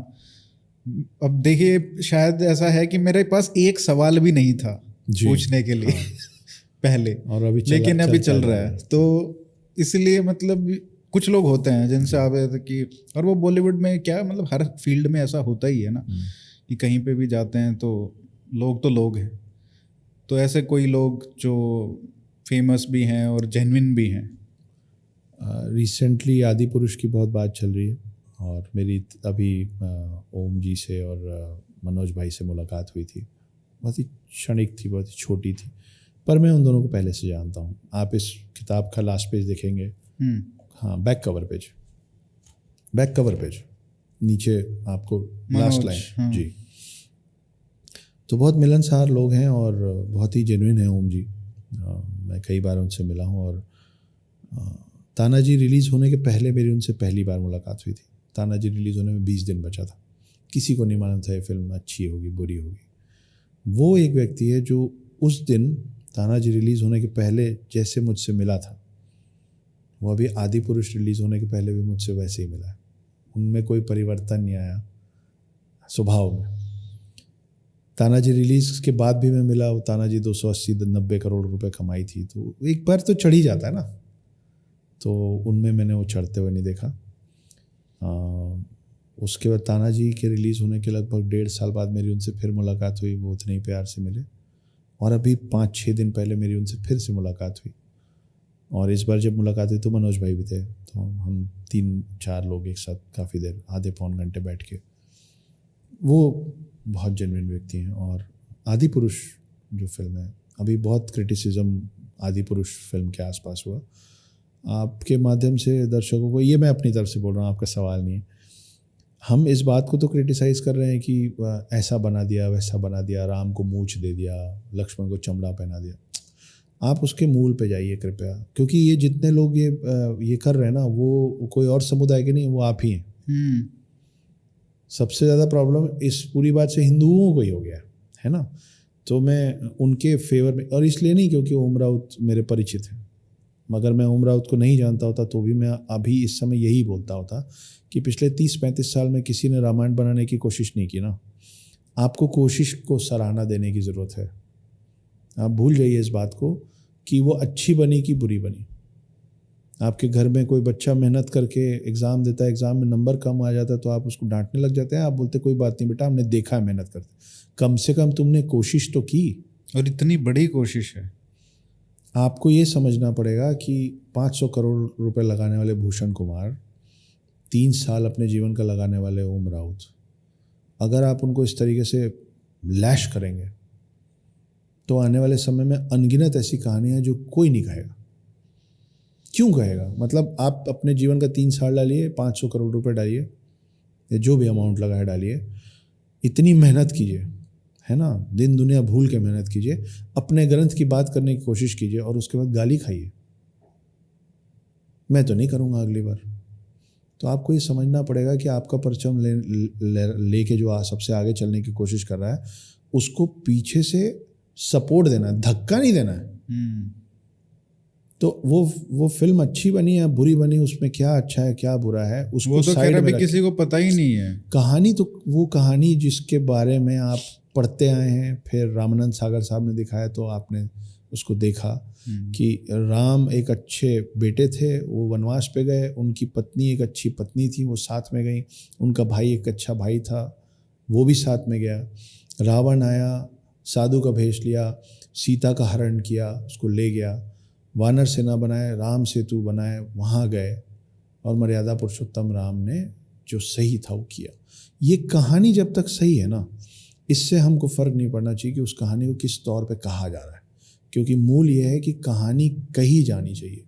अब देखिए शायद ऐसा है कि मेरे पास एक सवाल भी नहीं था जी, पूछने के लिए हाँ। पहले, और अभी लेकिन अभी चलता चल जा रहा है। तो इसलिए मतलब कुछ लोग होते हैं जिनसे आप कि, और वो बॉलीवुड में क्या मतलब हर फील्ड में ऐसा होता ही है ना कि कहीं पे भी जाते हैं तो लोग हैं। तो ऐसे कोई लोग जो फेमस भी हैं और जेन्युइन भी हैं। रिसेंटली आदि पुरुष की बहुत बात चल रही है और मेरी अभी ओम जी से और मनोज भाई से मुलाकात हुई थी। बहुत ही क्षणिक थी, बहुत ही छोटी थी, पर मैं उन दोनों को पहले से जानता हूँ। आप इस किताब का लास्ट पेज देखेंगे, हाँ बैक कवर पेज नीचे आपको लास्ट मनोज, लाइन हाँ। जी। तो बहुत मिलनसार लोग हैं और बहुत ही जेन्युइन हैं ओम जी। मैं कई बार उनसे मिला हूँ और तानाजी रिलीज़ होने के पहले मेरी उनसे पहली बार मुलाकात हुई थी। तानाजी रिलीज़ होने में 20 दिन बचा था, किसी को नहीं मालूम था ये फिल्म अच्छी होगी बुरी होगी। वो एक व्यक्ति है जो उस दिन तानाजी रिलीज़ होने के पहले जैसे मुझसे मिला था, वो अभी आदि पुरुष रिलीज़ होने के पहले भी मुझसे वैसे ही मिला है। उनमें कोई परिवर्तन नहीं आया स्वभाव में। तानाजी रिलीज़ के बाद भी मैं मिला, वो तानाजी 280-90 करोड़ रुपए कमाई थी, तो एक बार तो चढ़ ही जाता है ना। तो उनमें मैंने वो चढ़ते हुए नहीं देखा। उसके बाद तानाजी के रिलीज़ होने के लगभग 1.5 साल बाद मेरी उनसे फिर मुलाकात हुई, वो उतने ही प्यार से मिले। और अभी 5-6 दिन पहले मेरी उनसे फिर से मुलाकात हुई, और इस बार जब मुलाकात हुई तो मनोज भाई भी थे। तो हम 3-4 लोग एक साथ काफ़ी देर, आधे पौन घंटे बैठ के, वो बहुत जेन्युइन व्यक्ति हैं। और आदि पुरुष जो फिल्म है, अभी बहुत क्रिटिसिज्म आदि पुरुष फिल्म के आसपास हुआ। आपके माध्यम से दर्शकों को, ये मैं अपनी तरफ से बोल रहा हूँ, आपका सवाल नहीं है, हम इस बात को तो क्रिटिसाइज़ कर रहे हैं कि ऐसा बना दिया वैसा बना दिया, राम को मूंछ दे दिया, लक्ष्मण को चमड़ा पहना दिया। आप उसके मूल पे जाइए कृपया, क्योंकि ये जितने लोग ये कर रहे हैं ना, वो कोई और समुदाय के नहीं, वो आप ही हैं। सबसे ज़्यादा प्रॉब्लम इस पूरी बात से हिंदुओं को ही हो गया है ना। तो मैं उनके फेवर में, और इसलिए नहीं क्योंकि ओम राउत मेरे परिचित हैं, मगर मैं ओम राउत को नहीं जानता होता तो भी मैं अभी इस समय यही बोलता होता कि पिछले 30-35 साल में किसी ने रामायण बनाने की कोशिश नहीं की ना। आपको कोशिश को सराहना देने की ज़रूरत है। आप भूल जाइए इस बात को कि वो अच्छी बनी कि बुरी बनी। आपके घर में कोई बच्चा मेहनत करके एग्ज़ाम देता है, एग्ज़ाम में नंबर कम आ जाता है तो आप उसको डांटने लग जाते हैं। आप बोलते कोई बात नहीं बेटा, हमने देखा है मेहनत करते, कम से कम तुमने कोशिश तो की। और इतनी बड़ी कोशिश है। आपको ये समझना पड़ेगा कि 500 करोड़ रुपए लगाने वाले भूषण कुमार, 3 साल अपने जीवन का लगाने वाले ओम राउत, अगर आप उनको इस तरीके से लैश करेंगे तो आने वाले समय में अनगिनत ऐसी कहानियाँ जो कोई नहीं कहेगा। क्यों कहेगा? मतलब आप अपने जीवन का 3 साल डालिए, 500 करोड़ रुपए डालिए, या जो भी अमाउंट लगा है डालिए, इतनी मेहनत कीजिए, है ना, दिन दुनिया भूल के मेहनत कीजिए, अपने ग्रंथ की बात करने की कोशिश कीजिए और उसके बाद गाली खाइए। मैं तो नहीं करूँगा अगली बार। तो आपको ये समझना पड़ेगा कि आपका परचम लेके जो सबसे आगे चलने की कोशिश कर रहा है, उसको पीछे से सपोर्ट देना है, धक्का नहीं देना है। तो वो फिल्म अच्छी बनी है बुरी बनी, उसमें क्या अच्छा है क्या बुरा है, उसको वो तो साइड में अभी किसी को पता ही नहीं है। कहानी तो वो कहानी जिसके बारे में आप पढ़ते आए हैं, फिर रामानंद सागर साहब ने दिखाया तो आपने उसको देखा कि राम एक अच्छे बेटे थे, वो वनवास पे गए, उनकी पत्नी एक अच्छी पत्नी थी, वो साथ में गई, उनका भाई एक अच्छा भाई था, वो भी साथ में गया। रावण आया, साधु का भेष लिया, सीता का हरण किया, उसको ले गया, वानर सेना बनाए, राम सेतु बनाए, वहाँ गए, और मर्यादा पुरुषोत्तम राम ने जो सही था वो किया। ये कहानी जब तक सही है ना, इससे हमको फ़र्क नहीं पड़ना चाहिए कि उस कहानी को किस तौर पे कहा जा रहा है, क्योंकि मूल ये है कि कहानी कही जानी चाहिए।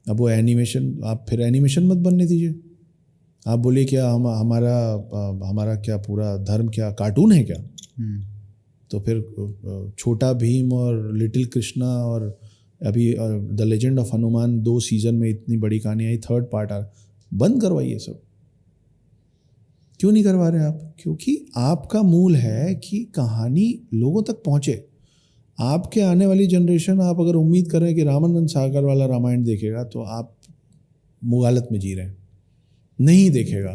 अब वो एनिमेशन, आप फिर एनिमेशन मत बनने दीजिए, आप बोलिए क्या हमारा क्या पूरा धर्म क्या कार्टून है क्या? तो फिर छोटा भीम और लिटिल कृष्णा और अभी the legend of Hanuman 2 season में इतनी बड़ी कहानी आई, 3rd पार्ट आ, बंद करवाइए सब। क्यों नहीं करवा रहे आप? क्योंकि आपका मूल है कि कहानी लोगों तक पहुँचे। आपके आने वाली जनरेशन, आप अगर उम्मीद कर रहे हैं कि रामानंद सागर वाला रामायण देखेगा तो आप मुगालत में जी रहे हैं। नहीं देखेगा,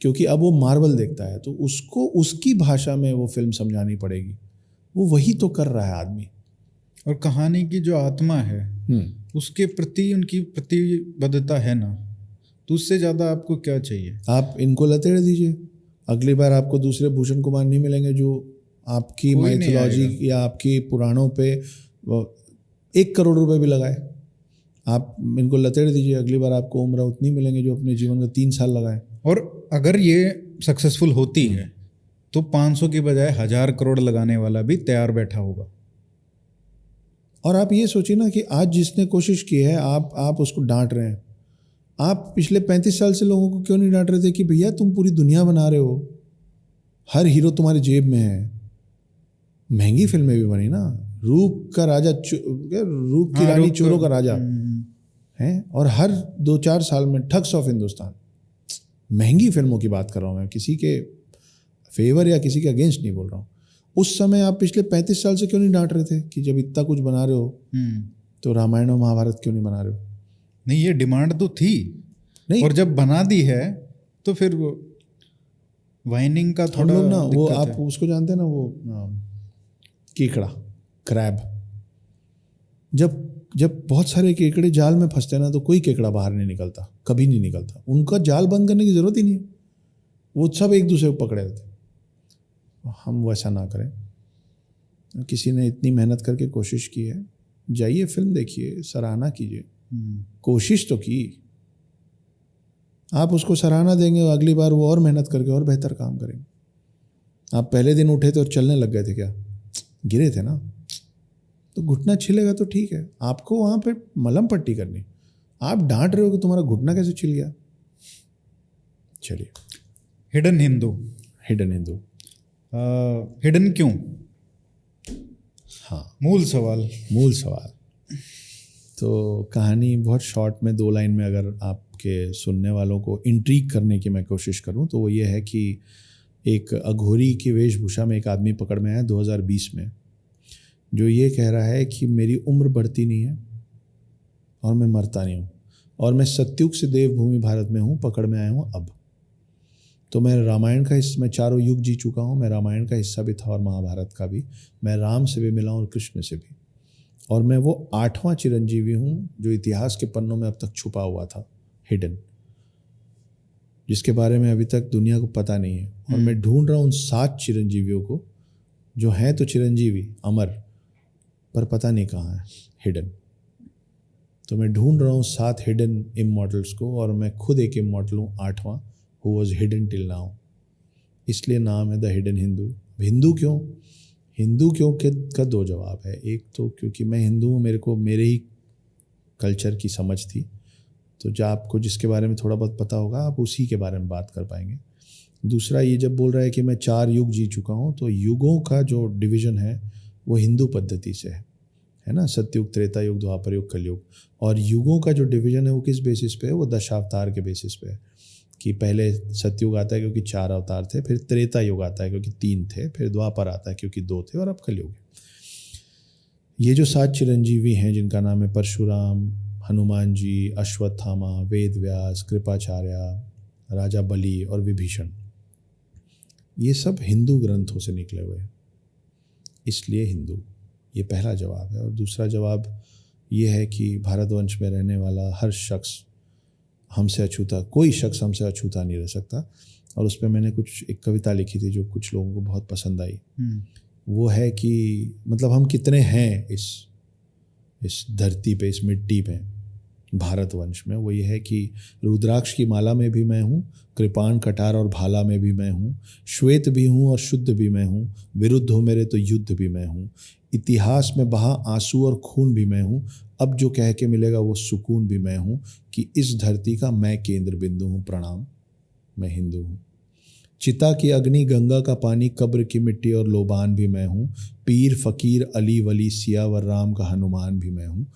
क्योंकि अब वो मार्वल देखता है तो उसको उसकी भाषा में वो फिल्म समझानी पड़ेगी। वो वही तो कर रहा है आदमी। और कहानी की जो आत्मा है उसके प्रति उनकी प्रतिबद्धता है ना, तो उससे ज़्यादा आपको क्या चाहिए? आप इनको लतेड़ दीजिए, अगली बार आपको दूसरे भूषण कुमार नहीं मिलेंगे जो आपकी कोई नहीं माइथोलॉजी आएगा। या आपकी पुराणों पे 1 करोड़ रुपए भी लगाए। आप इनको लतेड़ दीजिए, अगली बार आपको उम्र उतनी मिलेंगे जो अपने जीवन का 3 साल लगाए। और अगर ये सक्सेसफुल होती है तो 500 की बजाय 1000 करोड़ लगाने वाला भी तैयार बैठा होगा। और आप ये सोचिए ना कि आज जिसने कोशिश की है, आप उसको डांट रहे हैं। आप पिछले 35 साल से लोगों को क्यों नहीं डांट रहे थे कि भैया तुम पूरी दुनिया बना रहे हो, हर हीरो तुम्हारी जेब में है। महंगी फिल्में भी बनी ना, रूप का राजा रूप की रानी चोरों का राजा है, और हर 2-4 साल में ठग्स ऑफ हिंदुस्तान। महंगी फिल्मों की बात कर रहा हूँ मैं, किसी के फेवर या किसी के अगेंस्ट नहीं बोल रहा हूँ। उस समय आप पिछले 35 साल से क्यों नहीं डांट रहे थे कि जब इतना कुछ बना रहे हो तो रामायण और महाभारत क्यों नहीं बना रहे हो? नहीं, ये डिमांड तो थी नहीं, और जब बना दी है तो फिर वो वाइनिंग का हम थोड़ा लोग ना वो, दिक्कत आप है। उसको जानते हैं ना, वो केकड़ा, क्रैब। जब बहुत सारे केकड़े जाल में फंसते हैं ना तो कोई केकड़ा बाहर नहीं निकलता, कभी नहीं निकलता। उनका जाल बंद करने की जरूरत ही नहीं है, वो सब एक दूसरे को पकड़े रहते। हम वैसा ना करें। किसी ने इतनी मेहनत करके कोशिश की है, जाइए फिल्म देखिए, सराहना कीजिए। कोशिश तो की, आप उसको सराहना देंगे, अगली बार वो और मेहनत करके और बेहतर काम करेंगे। आप पहले दिन उठे थे और चलने लग गए थे क्या? गिरे थे ना, तो घुटना छिलेगा तो ठीक है, आपको वहाँ पे मलहम पट्टी करनी। आप डांट रहे हो कि तुम्हारा घुटना कैसे छिल गया। चलिए, hidden Hindu. Hidden Hindu. Hidden क्यों? हाँ, मूल सवाल। तो कहानी बहुत शॉर्ट में 2 लाइन में अगर आपके सुनने वालों को इंट्रीग करने की मैं कोशिश करूं तो वो ये है कि एक अघोरी की वेशभूषा में एक आदमी पकड़ में आया 2020 में, जो ये कह रहा है कि मेरी उम्र बढ़ती नहीं है और मैं मरता नहीं हूँ, और मैं सत्युग से देवभूमि भारत में हूँ, पकड़ में आया हूँ अब। तो मैं रामायण का मैं 4 युग जी चुका हूँ, मैं रामायण का हिस्सा भी था और महाभारत का भी। मैं राम से भी मिला और कृष्ण से भी, और मैं वो 8वां चिरंजीवी हूँ जो इतिहास के पन्नों में अब तक छुपा हुआ था, हिडन, जिसके बारे में अभी तक दुनिया को पता नहीं है। और मैं ढूंढ रहा हूँ उन 7 चिरंजीवियों को जो हैं तो चिरंजीवी, अमर, पर पता नहीं कहाँ है, हिडन। तो मैं ढूंढ रहा हूँ 7 हिडन इमॉर्टल्स को, और मैं खुद एक इमॉर्टल हूँ, 8वां, who was hidden till now. इसलिए नाम है द हिडन हिंदू। हिंदू क्यों? हिंदू क्यों का 2 जवाब है। एक तो क्योंकि मैं हिंदू हूँ, मेरे को मेरे ही कल्चर की समझ थी, तो जब आपको जिसके बारे में थोड़ा बहुत पता होगा आप उसी के बारे में बात कर पाएंगे। दूसरा, ये जब बोल रहा है कि मैं 4 युग जी चुका हूँ, तो युगों का जो डिवीज़न है वो हिंदू पद्धति से है ना, सतयुग, त्रेता युग, द्वापर युग, कलयुग। और युगों का जो डिवीज़न है वो किस बेसिस पे है? वो दशावतार के बेसिस पे है, कि पहले सतयुग आता है क्योंकि 4 अवतार थे, फिर त्रेता युग आता है क्योंकि 3 थे, फिर द्वापर आता है क्योंकि 2 थे, और अब कलयुग। ये जो 7 चिरंजीवी हैं जिनका नाम है परशुराम, हनुमान जी, अश्वत्थामा, वेद व्यास, कृपाचार्य, राजा बलि और विभीषण, ये सब हिंदू ग्रंथों से निकले हुए हैं, इसलिए हिंदू। ये पहला जवाब है। और दूसरा जवाब ये है कि भारतवंश में रहने वाला हर शख्स हमसे अछूता, कोई शख्स हमसे अछूता नहीं रह सकता। और उस पर मैंने एक कविता लिखी थी जो कुछ लोगों को बहुत पसंद आई। वो है कि मतलब हम कितने हैं इस धरती पे, इस मिट्टी पे, भारतवंश में। वो ये है कि रुद्राक्ष की माला में भी मैं हूँ, कृपाण, कटार और भाला में भी मैं हूँ, श्वेत भी हूँ और शुद्ध भी मैं हूँ, विरुद्ध हो मेरे तो युद्ध भी मैं हूँ, इतिहास में बहा आंसू और खून भी मैं हूँ, अब जो कह के मिलेगा वो सुकून भी मैं हूँ, कि इस धरती का मैं केंद्र बिंदु हूँ, प्रणाम। मैं हिंदू हूँ। चिता की अग्नि, गंगा का पानी, कब्र की मिट्टी और लोबान भी मैं हूँ। पीर फ़कीर अली वली, सियावर राम का हनुमान भी मैं हूँ।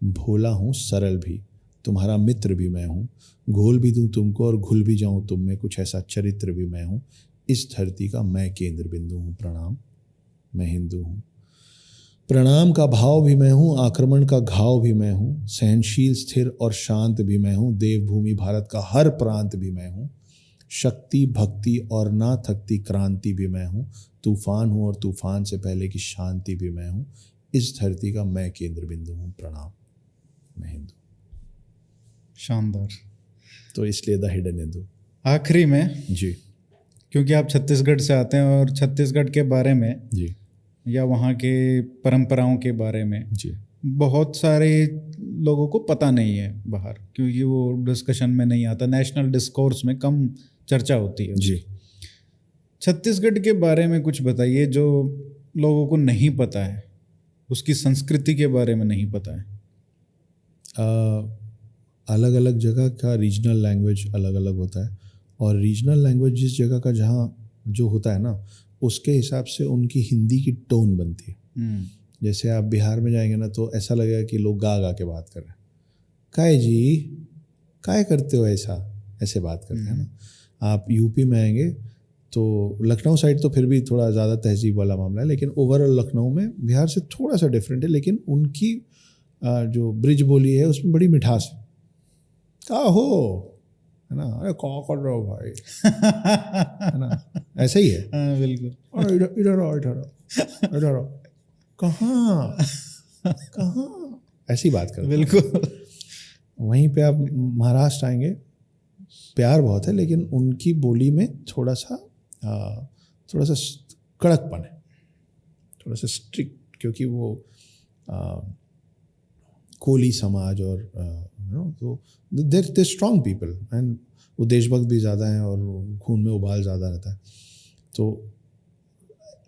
भोला हूँ सरल भी, तुम्हारा मित्र भी मैं हूँ। घोल भी दूँ तुमको और घुल भी जाऊँ तुम में, कुछ ऐसा चरित्र भी मैं हूँ। इस धरती का मैं केंद्र बिंदु हूँ। प्रणाम, मैं हिंदू हूँ। प्रणाम का भाव भी मैं हूँ, आक्रमण का घाव भी मैं हूँ। सहनशील, स्थिर और शांत भी मैं हूँ। देवभूमि भारत का हर प्रांत भी मैं हूँ। शक्ति, भक्ति और ना थकती क्रांति भी मैं हूँ। तूफान हूँ और तूफान से पहले की शांति भी मैं हूँ। इस धरती का मैं केंद्र बिंदु हूँ। प्रणाम, मैं हिंदू। शानदार। तो इसलिए द हिडन हिंदू। आखिरी में, जी क्योंकि आप छत्तीसगढ़ से आते हैं और छत्तीसगढ़ के बारे में जी या वहाँ के परंपराओं के बारे में जी बहुत सारे लोगों को पता नहीं है बाहर, क्योंकि वो डिस्कशन में नहीं आता, नेशनल डिस्कोर्स में कम चर्चा होती है। जी। छत्तीसगढ़ के बारे में कुछ बताइए जो लोगों को नहीं पता है, उसकी संस्कृति के बारे में नहीं पता है। अलग अलग जगह का रीजनल लैंग्वेज अलग अलग होता है, और रीजनल लैंग्वेज जिस जगह का जहाँ जो होता है ना, उसके हिसाब से उनकी हिंदी की टोन बनती है। जैसे आप बिहार में जाएंगे ना तो ऐसा लगेगा कि लोग गा गा के बात कर रहे हैं। काय जी, काय करते हो, ऐसे बात करते हैं ना। आप यूपी में आएंगे तो लखनऊ साइड तो फिर भी थोड़ा ज़्यादा तहजीब वाला मामला है, लेकिन ओवरऑल लखनऊ में बिहार से थोड़ा सा डिफरेंट है, लेकिन उनकी जो ब्रिज बोली है उसमें बड़ी मिठास है। का हो, है ना, अरे कहाँ कर रहे हो भाई, है ना, ऐसा ही है। हाँ बिल्कुल। अरे इधर आओ, इधर आओ, इधर आओ, कहाँ कहाँ, ऐसी बात करते हैं। बिल्कुल। वहीं पे आप महाराष्ट्र आएंगे, प्यार बहुत है, लेकिन उनकी बोली में थोड़ा सा कड़कपन है, थोड़ा सा स्ट्रिक्ट, क्योंकि वो कोली समाज और तो देर स्ट्रॉन्ग पीपल, एंड वो देशभक्त भी ज़्यादा हैं और खून में उबाल ज़्यादा रहता है। तो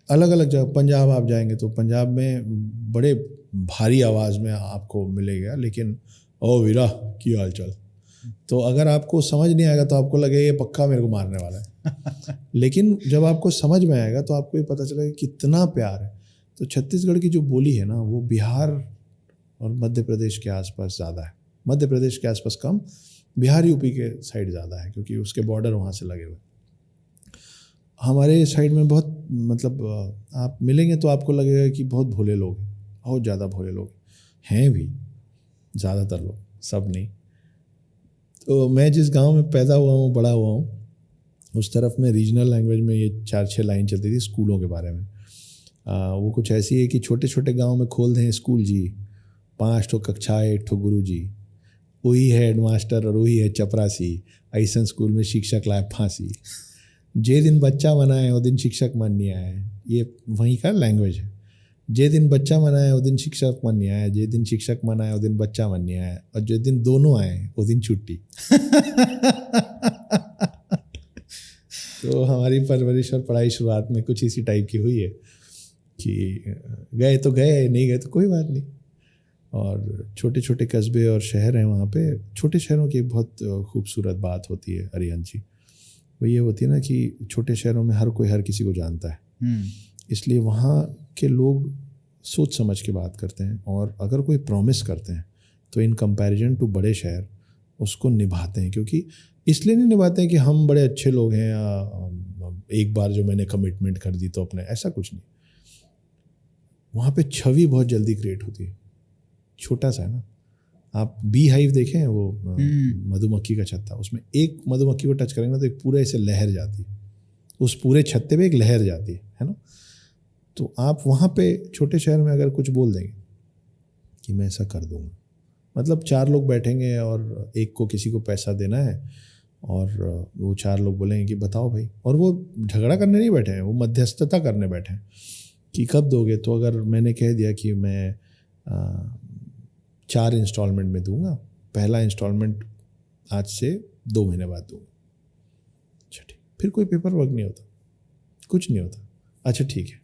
अलग अलग जगह, पंजाब आप जाएंगे तो पंजाब में बड़े भारी आवाज़ में आपको मिलेगा, लेकिन ओ वीरा की हाल चाल। तो अगर आपको समझ नहीं आएगा तो आपको लगेगा ये पक्का मेरे को मारने वाला है। लेकिन जब आपको समझ में आएगा तो आपको ये पता चलेगा कितना प्यार है। तो छत्तीसगढ़ की जो बोली है ना, वो बिहार और मध्य प्रदेश के आसपास ज़्यादा है। मध्य प्रदेश के आसपास कम, बिहार यूपी के साइड ज़्यादा है, क्योंकि उसके बॉर्डर वहाँ से लगे हुए। हमारे साइड में बहुत, मतलब आप मिलेंगे तो आपको लगेगा कि बहुत भोले लोग हैं, बहुत ज़्यादा भोले लोग हैं भी, ज़्यादातर लोग, सब नहीं। तो मैं जिस गांव में पैदा हुआ हूँ, बड़ा हुआ हूँ, उस तरफ में रीजनल लैंग्वेज में ये 4-6 लाइन चलती थी स्कूलों के बारे में। वो कुछ ऐसी है कि छोटे छोटे गांव में खोल दें स्कूल जी, 5 ठो कक्षाएँ, 1 ठो गुरु जी, वही है हेडमास्टर और वही है चपरासी, ऐसा स्कूल में शिक्षक लाए फांसी। जे दिन बच्चा मनाए वो दिन शिक्षक मन नहीं आए, ये वहीं का लैंग्वेज है। जे दिन बच्चा मनाए वो दिन शिक्षक मन नहीं आया, जे दिन शिक्षक मनाए वो दिन बच्चा मन नहीं आया, और जो दिन दोनों आए वो दिन छुट्टी। तो हमारी परवरिश और पढ़ाई शुरुआत में कुछ इसी टाइप की हुई है कि गए तो गए, नहीं गए तो कोई बात नहीं। और छोटे छोटे कस्बे और शहर हैं वहाँ पे। छोटे शहरों की बहुत खूबसूरत बात होती है अरियन जी, वो ये होती है ना कि छोटे शहरों में हर कोई हर किसी को जानता है, इसलिए वहाँ के लोग सोच समझ के बात करते हैं, और अगर कोई प्रॉमिस करते हैं तो इन कंपैरिजन टू बड़े शहर उसको निभाते हैं। क्योंकि इसलिए नहीं निभाते हैं कि हम बड़े अच्छे लोग हैं या एक बार जो मैंने कमिटमेंट कर दी तो अपने, ऐसा कुछ नहीं। वहाँ पे छवि बहुत जल्दी क्रिएट होती है। छोटा सा है ना, आप बी हाइव देखें, वो मधुमक्खी का छत्ता, उसमें एक मधुमक्खी को टच करेंगे ना तो एक पूरा ऐसे लहर जाती है, उस पूरे छत्ते पे एक लहर जाती है ना। तो आप वहाँ पे छोटे शहर में अगर कुछ बोल देंगे कि मैं ऐसा कर दूँगा, मतलब 4 लोग बैठेंगे और एक को किसी को पैसा देना है, और वो 4 लोग बोलेंगे कि बताओ भाई, और वो झगड़ा करने नहीं बैठे हैं, वो मध्यस्थता करने बैठे हैं कि कब दोगे। तो अगर मैंने कह दिया कि मैं 4 इंस्टॉलमेंट में दूंगा, पहला इंस्टॉलमेंट आज से 2 महीने बाद दूंगा, अच्छा ठीक, फिर कोई पेपर वर्क नहीं होता, कुछ नहीं होता, अच्छा ठीक है।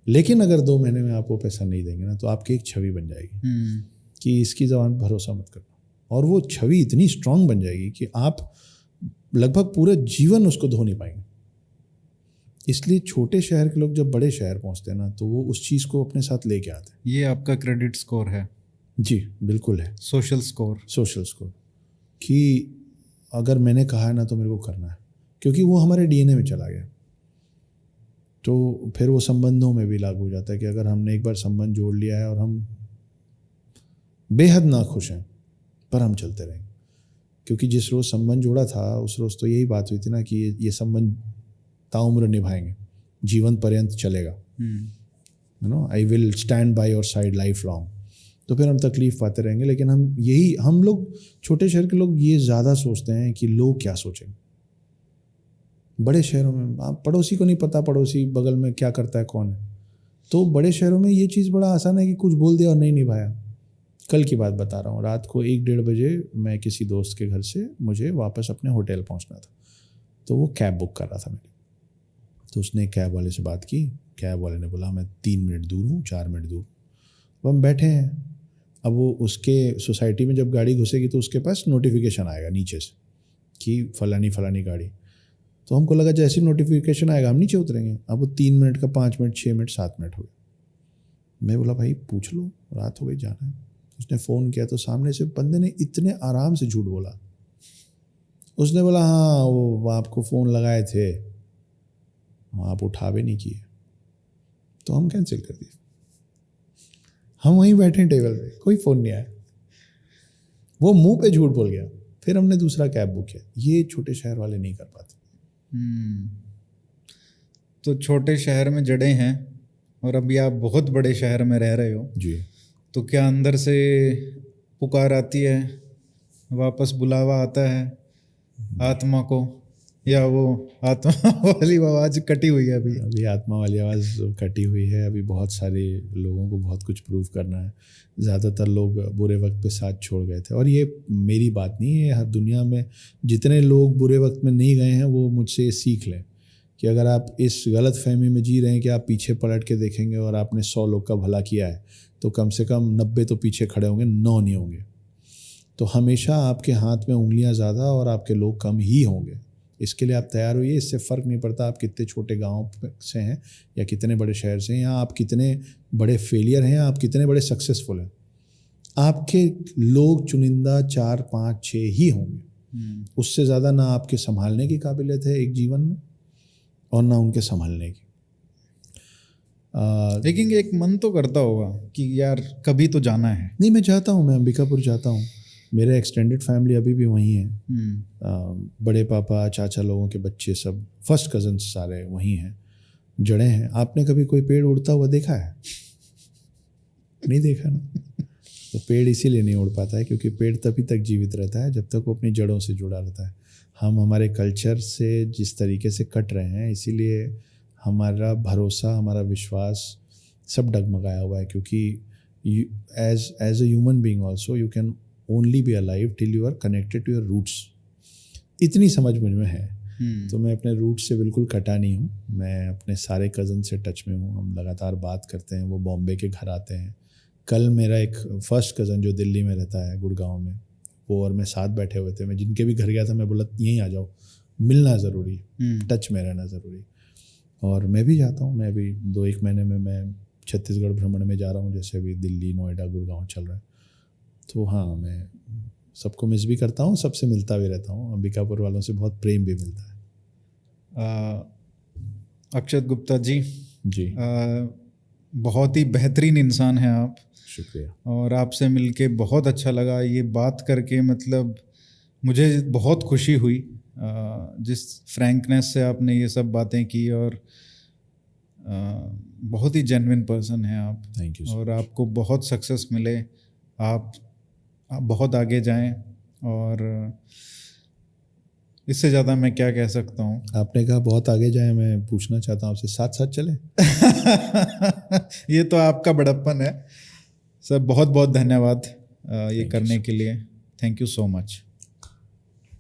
लेकिन अगर 2 महीने में आप वो पैसा नहीं देंगे ना तो आपकी एक छवि बन जाएगी कि इसकी ज़बान भरोसा मत करना, और वो छवि इतनी स्ट्रांग बन जाएगी कि आप लगभग पूरे जीवन उसको धो नहीं पाएंगे। इसलिए छोटे शहर के लोग जब बड़े शहर पहुंचते हैं ना, तो वो उस चीज़ को अपने साथ लेके आते हैं। ये आपका क्रेडिट स्कोर है? जी बिल्कुल है, सोशल स्कोर। सोशल स्कोर, कि अगर मैंने कहा है ना तो मेरे को करना है, क्योंकि वो हमारे डीएनए में चला गया। तो फिर वो संबंधों में भी लागू हो जाता है कि अगर हमने एक बार संबंध जोड़ लिया है और हम बेहद ना खुश हैं, पर हम चलते रहेंगे, क्योंकि जिस रोज़ संबंध जोड़ा था उस रोज़ तो यही बात हुई थी ना कि ये संबंध ताउम्र निभाएंगे, जीवन पर्यंत चलेगा, you know, I will stand by your side life long. तो फिर हम तकलीफ़ पाते रहेंगे। लेकिन हम लोग छोटे शहर के लोग ये ज़्यादा सोचते हैं कि लोग क्या सोचेंगे। बड़े शहरों में आप पड़ोसी को नहीं पता पड़ोसी बगल में क्या करता है, कौन है। तो बड़े शहरों में ये चीज़ बड़ा आसान है कि कुछ बोल दिया और नहीं निभाया। कल की बात बता रहा हूँ, रात को 1-1:30 बजे मैं किसी दोस्त के घर से, मुझे वापस अपने होटल पहुँचना था, तो वो कैब बुक कर रहा था मेरी। तो उसने कैब वाले से बात की, कैब वाले ने बोला मैं 3 मिनट दूर हूँ, 4 मिनट दूर। अब हम बैठे हैं, अब वो उसके सोसाइटी में जब गाड़ी घुसेगी तो उसके पास नोटिफिकेशन आएगा नीचे से कि फलानी गाड़ी। तो हमको लगा जैसे ही नोटिफिकेशन आएगा हम नीचे उतरेंगे। अब वो 3 मिनट का 5 मिनट, 6 मिनट, 7 मिनट हो गए। मैं बोला भाई पूछ लो, रात हो गई, जाना है। उसने फ़ोन किया तो सामने से बंदे ने इतने आराम से झूठ बोला। उसने बोला हाँ वो आपको फ़ोन लगाए थे, आप उठा भी नहीं किए, तो हम कैंसिल कर दिए। हम वहीं बैठे टेबल पे, कोई फ़ोन नहीं आया, वो मुंह पे झूठ बोल गया। फिर हमने दूसरा कैब बुक किया। ये छोटे शहर वाले नहीं कर पाते। तो छोटे शहर में जड़े हैं और अभी आप बहुत बड़े शहर में रह रहे हो जी। तो क्या अंदर से पुकार आती है, वापस बुलावा आता है आत्मा को, या वो आत्मा वाली आवाज़ कटी हुई है? अभी आत्मा वाली आवाज़ कटी हुई है। अभी बहुत सारे लोगों को बहुत कुछ प्रूव करना है। ज़्यादातर लोग बुरे वक्त पे साथ छोड़ गए थे, और ये मेरी बात नहीं है, हर दुनिया में जितने लोग बुरे वक्त में नहीं गए हैं वो मुझसे सीख लें कि अगर आप इस गलत फहमी में जी रहे हैं कि आप पीछे पलट के देखेंगे और आपने 100 लोग का भला किया है, तो कम से कम 90 तो पीछे खड़े होंगे, 9 नहीं होंगे। तो हमेशा आपके हाथ में उंगलियां ज़्यादा और आपके लोग कम ही होंगे। इसके लिए आप तैयार होइए। इससे फ़र्क नहीं पड़ता आप कितने छोटे गांव से हैं या कितने बड़े शहर से हैं, या आप कितने बड़े फेलियर हैं, आप कितने बड़े सक्सेसफुल हैं। आपके लोग चुनिंदा 4, 5, 6 ही होंगे। उससे ज़्यादा ना आपके संभालने की काबिलियत है एक जीवन में, और ना उनके संभालने की। लेकिन एक मन तो करता होगा कि यार कभी तो जाना है। नहीं, मैं जाता हूँ, मैं अंबिकापुर जाता हूँ। मेरे एक्सटेंडेड फैमिली अभी भी वहीं है। बड़े पापा, चाचा लोगों के बच्चे सब, फर्स्ट कजन सारे वहीं हैं, जड़े हैं। आपने कभी कोई पेड़ उड़ता हुआ देखा है? नहीं देखा ना। तो पेड़ इसीलिए नहीं उड़ पाता है क्योंकि पेड़ तभी तक जीवित रहता है जब तक वो अपनी जड़ों से जुड़ा रहता है। हम हमारे कल्चर से जिस तरीके से कट रहे हैं, इसीलिए हमारा भरोसा, हमारा विश्वास सब डगमगाया हुआ है। क्योंकि as a human being also you can only be alive till you are connected to your roots. इतनी समझ मुझ में है। तो मैं अपने रूट से बिल्कुल कटा नहीं हूँ। मैं अपने सारे कज़न से टच में हूँ, हम लगातार बात करते हैं। वो बॉम्बे के घर आते हैं। कल मेरा एक फर्स्ट कज़न जो दिल्ली में रहता है, गुड़गांव में, वो और मैं साथ बैठे हुए थे। मैं जिनके भी घर गया था मैं बोला यहीं आ जाओ, मिलना ज़रूरी, टच में रहना ज़रूरी। और मैं भी जाता हूँ। मैं अभी 2-1 महीने में मैं छत्तीसगढ़ भ्रमण में जा रहा हूँ, जैसे अभी दिल्ली, नोएडा, गुड़गांव चल रहा है। तो हाँ, मैं सबको मिस भी करता हूँ, सबसे मिलता भी रहता हूँ। अंबिकापुर वालों से बहुत प्रेम भी मिलता है। अक्षत गुप्ता जी, जी बहुत ही बेहतरीन इंसान हैं आप। शुक्रिया। और आपसे मिलके बहुत अच्छा लगा। ये बात करके मतलब मुझे बहुत खुशी हुई, जिस फ्रैंकनेस से आपने ये सब बातें की। और बहुत ही जेन्युइन पर्सन हैं आप। Thank you. और आपको बहुत सक्सेस मिले, आप बहुत आगे जाएं। और इससे ज़्यादा मैं क्या कह सकता हूँ। आपने कहा बहुत आगे जाएं, मैं पूछना चाहता हूँ आपसे, साथ साथ चलें? ये तो आपका बड़प्पन है सर। बहुत बहुत धन्यवाद ये करने के लिए। Thank you so much.